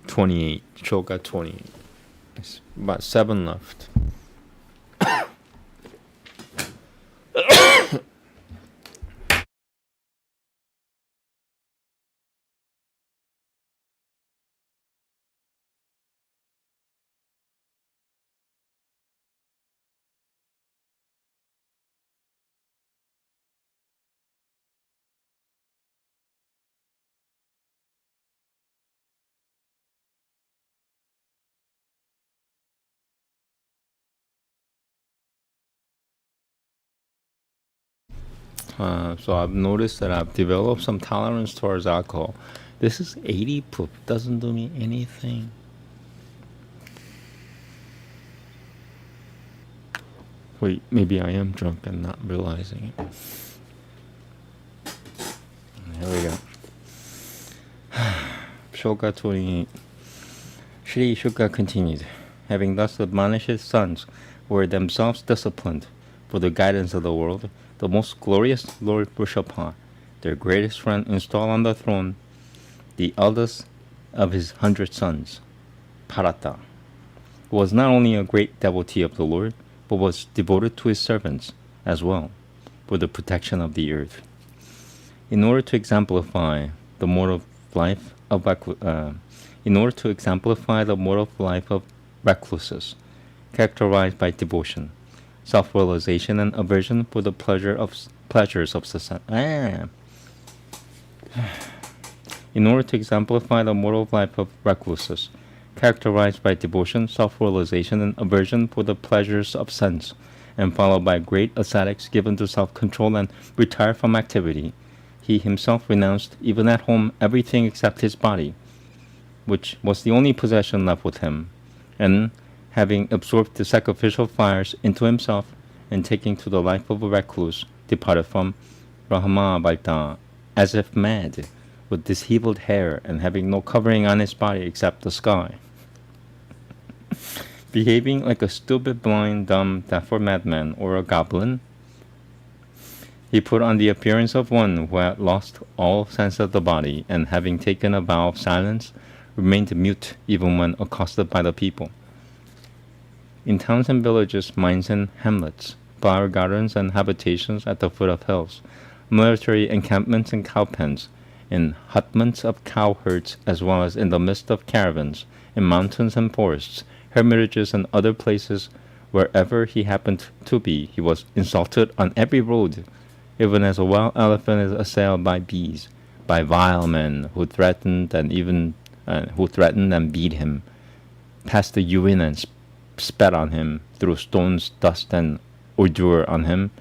28, Choka 28. It's about 7 left. So I've noticed that I've developed some tolerance towards alcohol. This is 80 proof. Doesn't do me anything. Wait, maybe I am drunk and not realizing it. Here we go. Shoka 28. Sri Shuka continued, having thus admonished his sons, who were themselves disciplined for the guidance of the world, the most glorious Lord Rishabha, their greatest friend, installed on the throne the eldest of his 100 sons, Bharata, who was not only a great devotee of the Lord, but was devoted to his servants as well, for the protection of the earth. In order to exemplify the mortal life of recluses, characterized by devotion, self-realization, and aversion for the pleasures of society. In order to exemplify the mortal life of recluses, characterized by devotion, self-realization, and aversion for the pleasures of sense, and followed by great ascetics given to self-control and retired from activity, he himself renounced, even at home, everything except his body, which was the only possession left with him, and having absorbed the sacrificial fires into himself, and taking to the life of a recluse, departed from Brahmavalta, as if mad, with disheveled hair, and having no covering on his body except the sky. Behaving like a stupid, blind, dumb, deaf, madman, or a goblin, he put on the appearance of one who had lost all sense of the body, and having taken a vow of silence, remained mute even when accosted by the people. In towns and villages, mines and hamlets, flower gardens and habitations at the foot of hills, military encampments and cow pens, in hutments of cow herds, as well as in the midst of caravans, in mountains and forests, hermitages and other places, wherever he happened to be, he was insulted on every road, even as a wild elephant is assailed by bees, by vile men who threatened and beat him, passed the urine and spat on him, threw stones, dust, and ordure on him,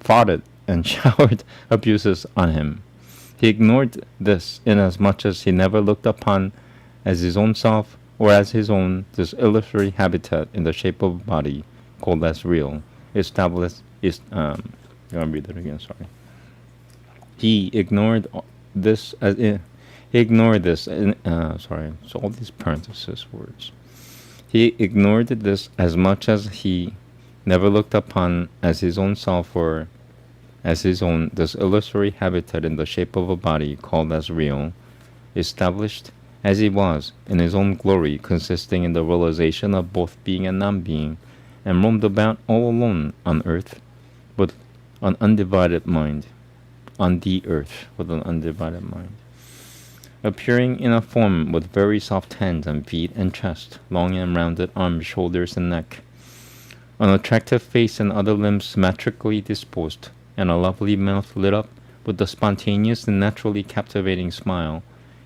farted and showered abuses on him. He ignored this, inasmuch as he never looked upon as his own self, or as his own, this illusory habitat in the shape of a body, called as real, established I'm gonna read it again. Sorry. He ignored this as he ignored this. Sorry. So all these parenthesis words. He ignored this as much as he never looked upon as his own self or as his own this illusory habitat in the shape of a body called as real, established as he was in his own glory, consisting in the realization of both being and non-being, and roamed about all alone on earth with an undivided mind, on the earth with an undivided mind, appearing in a form with very soft hands and feet and chest, long and rounded arms, shoulders, and neck, an attractive face and other limbs symmetrically disposed, and a lovely mouth lit up with the spontaneous and naturally captivating smile.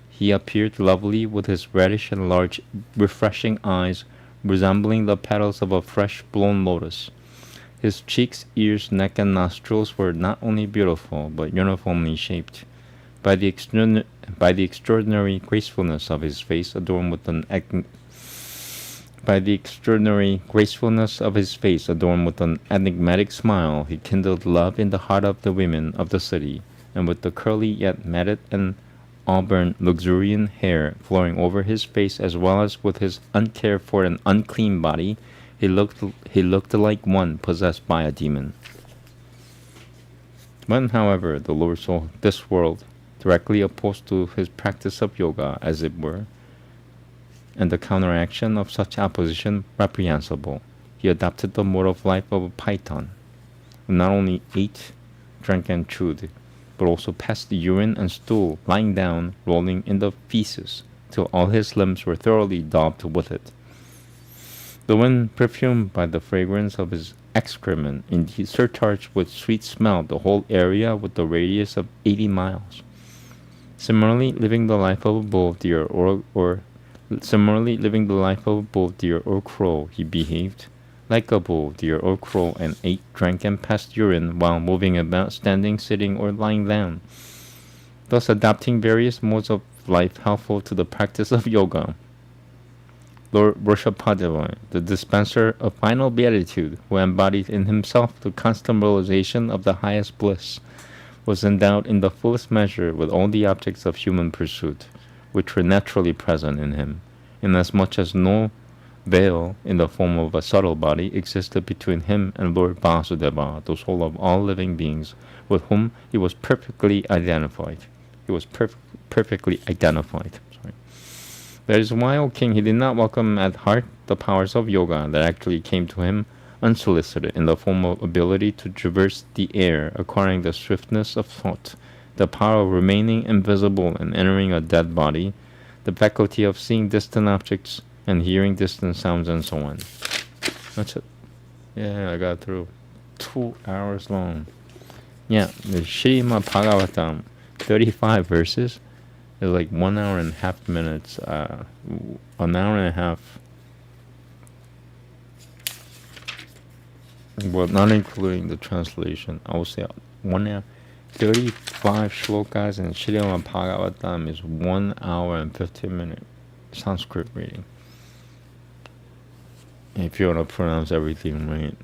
He appeared lovely with his reddish and large, refreshing eyes, resembling the petals of a fresh-blown lotus. His cheeks, ears, neck, and nostrils were not only beautiful, but uniformly shaped. By the extraordinary gracefulness of his face, adorned with an enigmatic smile, he kindled love in the heart of the women of the city, and with the curly yet matted and auburn luxuriant hair flowing over his face, as well as with his uncared for and unclean body, he looked like one possessed by a demon. When, however, the Lord saw this world directly opposed to his practice of yoga, as it were, and the counteraction of such opposition reprehensible, he adopted the mode of life of a python, who not only ate, drank, and chewed, but also passed the urine and stool, lying down, rolling in the feces, till all his limbs were thoroughly daubed with it. The wind perfumed by the fragrance of his excrement, indeed surcharged with sweet smell the whole area with the radius of 80 miles. Similarly, living the life of a bull, deer, or crow, he behaved like a bull, deer, or crow, and ate, drank, and passed urine while moving about, standing, sitting, or lying down, thus adopting various modes of life helpful to the practice of yoga. Lord Vrishabhadeva, the dispenser of final beatitude, who embodied in himself the constant realization of the highest bliss, was endowed in the fullest measure with all the objects of human pursuit, which were naturally present in him, inasmuch as no veil in the form of a subtle body existed between him and Lord Vasudeva, the soul of all living beings, with whom he was perfectly identified. Perfectly identified. That is why, O king, he did not welcome at heart the powers of yoga that actually came to him unsolicited in the form of ability to traverse the air, acquiring the swiftness of thought, the power of remaining invisible and entering a dead body, the faculty of seeing distant objects and hearing distant sounds, and so on. That's it. Yeah, I got through 2 hours long. Yeah, the Shrimad Bhagavatam, 35 verses. It's like 1 hour and a half minutes, an hour and a half. Well, not including the translation. I would say 1 hour, 35 shlokas, and Shrimad Bhagavatam is 1 hour and 15 minute Sanskrit reading. If you want to pronounce everything right.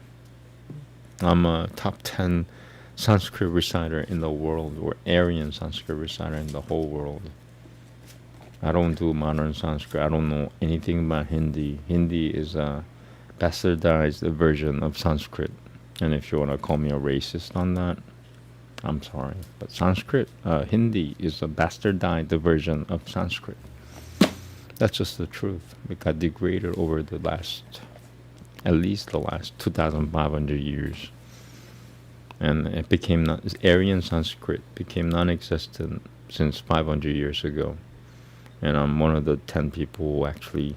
I'm a top 10 Sanskrit reciter in the world, or Aryan Sanskrit reciter in the whole world. I don't do modern Sanskrit. I don't know anything about Hindi. Hindi is a bastardized version of Sanskrit. And if you want to call me a racist on that, I'm sorry. But Hindi is a bastardized version of Sanskrit. That's just the truth. It got degraded over at least the last 2,500 years. And it became Aryan Sanskrit became non-existent since 500 years ago. And I'm one of the 10 people who actually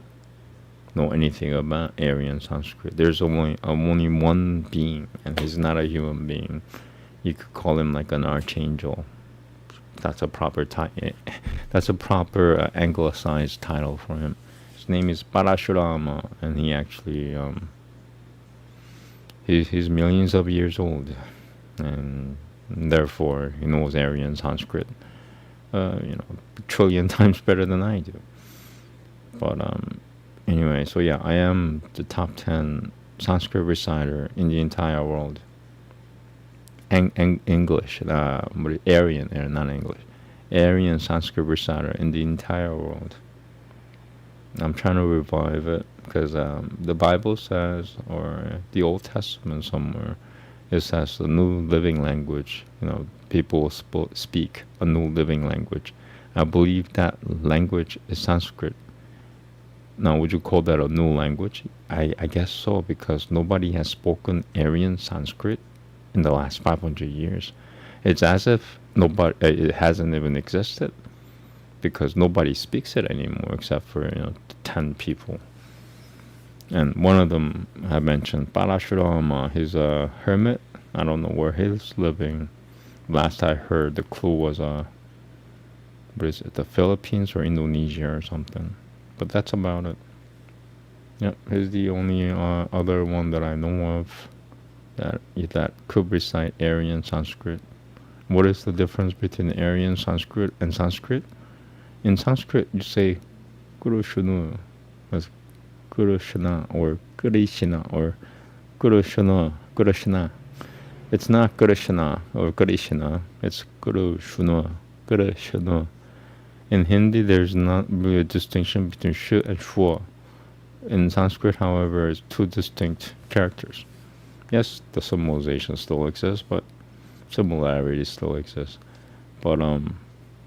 know anything about Aryan Sanskrit. There's only one being, and he's not a human being. You could call him like an archangel. That's a proper anglicized title for him. His name is Parashurama, and he actually he's millions of years old, and therefore he knows Aryan Sanskrit, a trillion times better than I do. But anyway, so yeah, I am the top 10 Sanskrit reciter in the entire world. English, Aryan, not English, Aryan Sanskrit reciter in the entire world. I'm trying to revive it because the Bible says, or the Old Testament somewhere, it says the new living language. People will speak a new living language. I believe that language is Sanskrit. Now, would you call that a new language? I guess so, because nobody has spoken Aryan Sanskrit in the last 500 years. It's as if it hasn't even existed, because nobody speaks it anymore except for 10 people. And one of them I mentioned, Parashurama. He's a hermit. I don't know where he's living. Last I heard, the clue was what is it, the Philippines or Indonesia or something. But that's about it. Yep, he's the only other one that I know of that could recite Aryan Sanskrit. What is the difference between Aryan Sanskrit and Sanskrit? In Sanskrit, you say Guru Shunu, as Guru Shana or Gurishina or Guru Shana, Guru Shana. It's not Guru Shana or Gurishina, it's Guru Shuna, Guru Shuna. In Hindi, there's not really a distinction between sh and shwa. In Sanskrit, however, it's two distinct characters. Yes, the symbolization still exists, but similarities still exist. But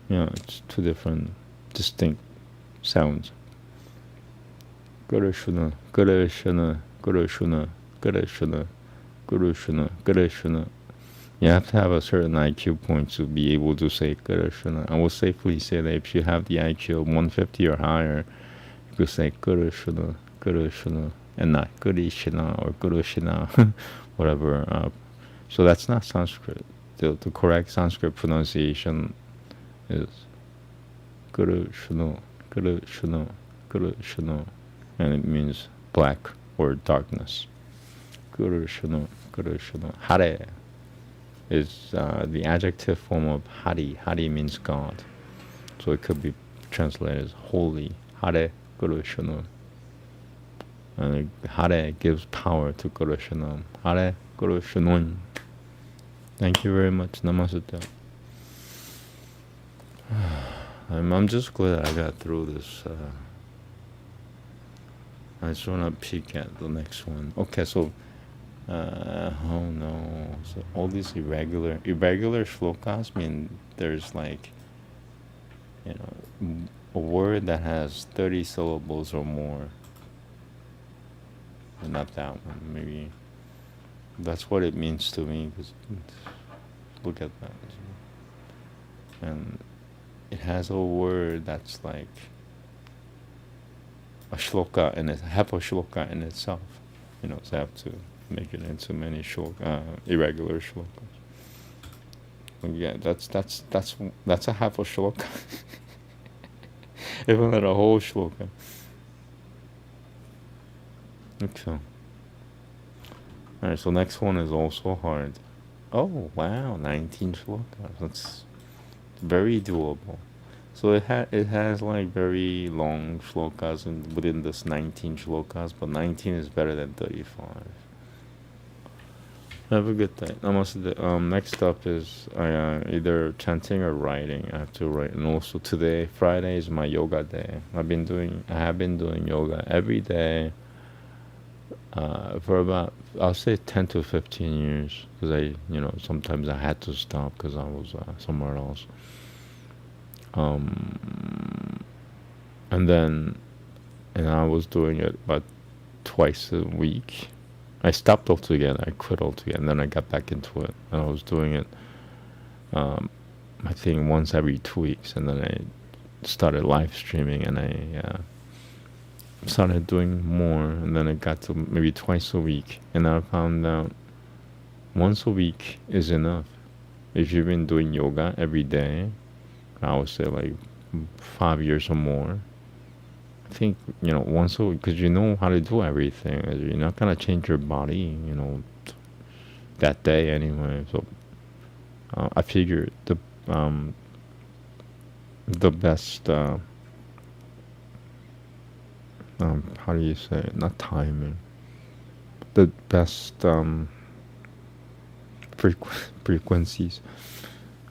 it's two different distinct sounds. Guru Shuna, Guru Shuna, Guru Shuna, Guru Shuna, Guru Shuna, Guru Shuna. You have to have a certain IQ point to be able to say Guru Shuna. I will safely say that if you have the IQ of 150 or higher, you could say Guru Shuna, and not Guru Shina or Guru Shina, whatever. So that's not Sanskrit. The correct Sanskrit pronunciation is Guru Shuna, Guru Shuna, Guru Shuna, and it means black or darkness. Guru Shuna, Guru Shuna. Hare is the adjective form of Hari. Hari means God. So it could be translated as holy. Hare Guru Shana. And Hare gives power to Guru Shana. Hare Guru Shana. Thank you very much. Namaste. I'm just glad I got through this. I just want to peek at the next one. Okay, so oh no, so all these irregular shlokas mean there's like a word that has 30 syllables or more, and not that one. Maybe that's what it means to me, because look at that, and it has a word that's like a shloka, and it half a shloka in itself. So I have to make it into many irregular shlokas. Yeah, that's a half a shloka. Even not a whole shloka. Okay. Alright, so next one is also hard. Oh wow, 19 shlokas. That's very doable. So it has like very long shlokas within this 19 shlokas, but 19 is better than 35. Have a good day. Namaste. Next up is either chanting or writing. I have to write. And also today, Friday, is my yoga day. I have been doing yoga every day for about, I'll say 10 to 15 years, because sometimes I had to stop because I was somewhere else. And I was doing it about twice a week. I stopped altogether. I quit altogether, and then I got back into it. And I was doing it, I think once every 2 weeks, and then I started live streaming, and I started doing more, and then it got to maybe twice a week, and I found out once a week is enough. If you've been doing yoga every day, I would say like 5 years or more, I think, once a week, because you know how to do everything. You're not going to change your body, that day anyway. So I figured the best, how do you say it? Not timing. The best frequencies.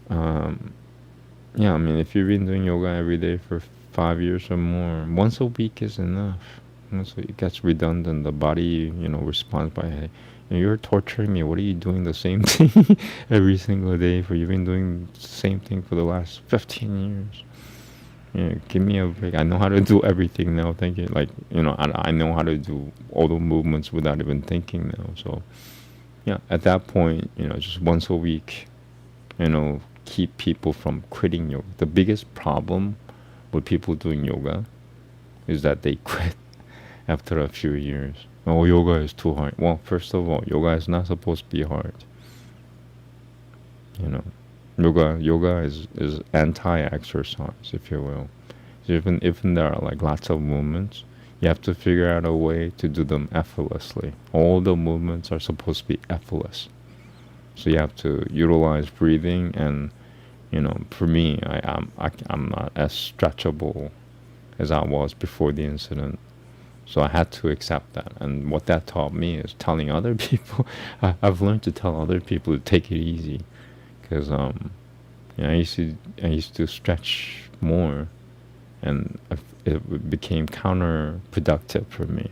Yeah, I mean, if you've been doing yoga every day for 5 years or more, once a week is enough. Once it gets redundant, the body, responds by, hey, you're torturing me. What are you doing the same thing every single day for? You've been doing the same thing for the last 15 years. Give me a break. I know how to do everything now. Thank you. Like, I know how to do all the movements without even thinking now. So, yeah, at that point, just once a week, keep people from quitting yoga. The biggest problem with people doing yoga is that they quit after a few years. Oh, yoga is too hard. Well, first of all, yoga is not supposed to be hard. Yoga is anti-exercise, if you will. So even there are like lots of movements, you have to figure out a way to do them effortlessly. All the movements are supposed to be effortless. So you have to utilize breathing, and for me, I'm not as stretchable as I was before the incident. So I had to accept that. And what that taught me is telling other people. I've learned to tell other people to take it easy, because I used to stretch more, and it became counterproductive for me.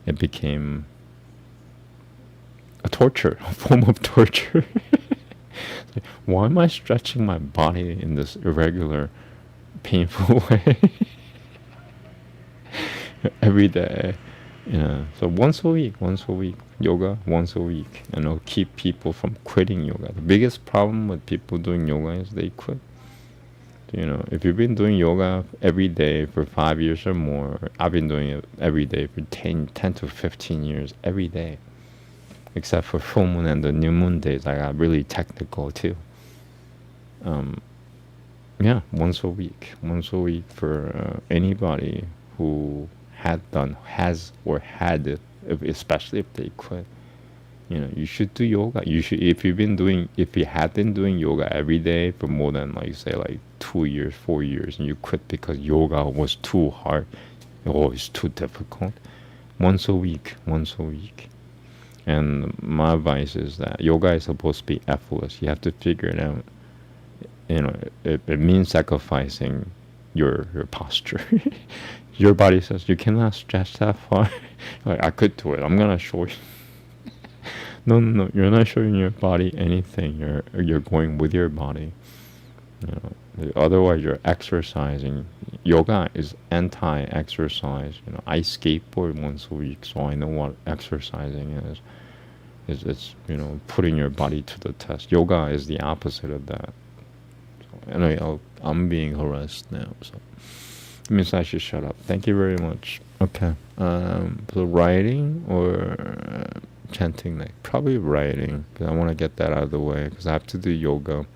It became a torture, a form of torture. Why am I stretching my body in this irregular, painful way every day? So once a week, yoga, once a week, and it'll keep people from quitting yoga. The biggest problem with people doing yoga is they quit. If you've been doing yoga every day for 5 years or more, I've been doing it every day for 10 to 15 years, every day. Except for full moon and the new moon days, I got really technical too. Yeah, once a week for anybody who has had, especially if they quit. You should do yoga. If you had been doing yoga every day for more than, like, say, like 2 years, 4 years, and you quit because yoga was too hard, it's too difficult. Once a week. And my advice is that yoga is supposed to be effortless. You have to figure it out. It means sacrificing your posture. Your body says you cannot stretch that far. Like, I could do it. I'm gonna show you. No, you're not showing your body anything. You're going with your body. Otherwise you're exercising. Yoga is anti-exercise. I skateboard once a week, so I know what exercising is. It's putting your body to the test. Yoga is the opposite of that. So, anyway, I'm being harassed now, so it means I should shut up. Thank you very much. Okay. So writing or chanting next? Probably writing, because I want to get that out of the way, because I have to do yoga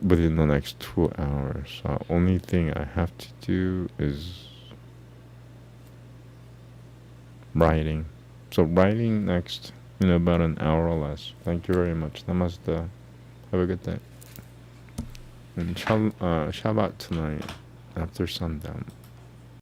within the next 2 hours. So only thing I have to do is writing. So writing next in about an hour or less. Thank you very much. Namaste. Have a good day. And Shabbat tonight after sundown.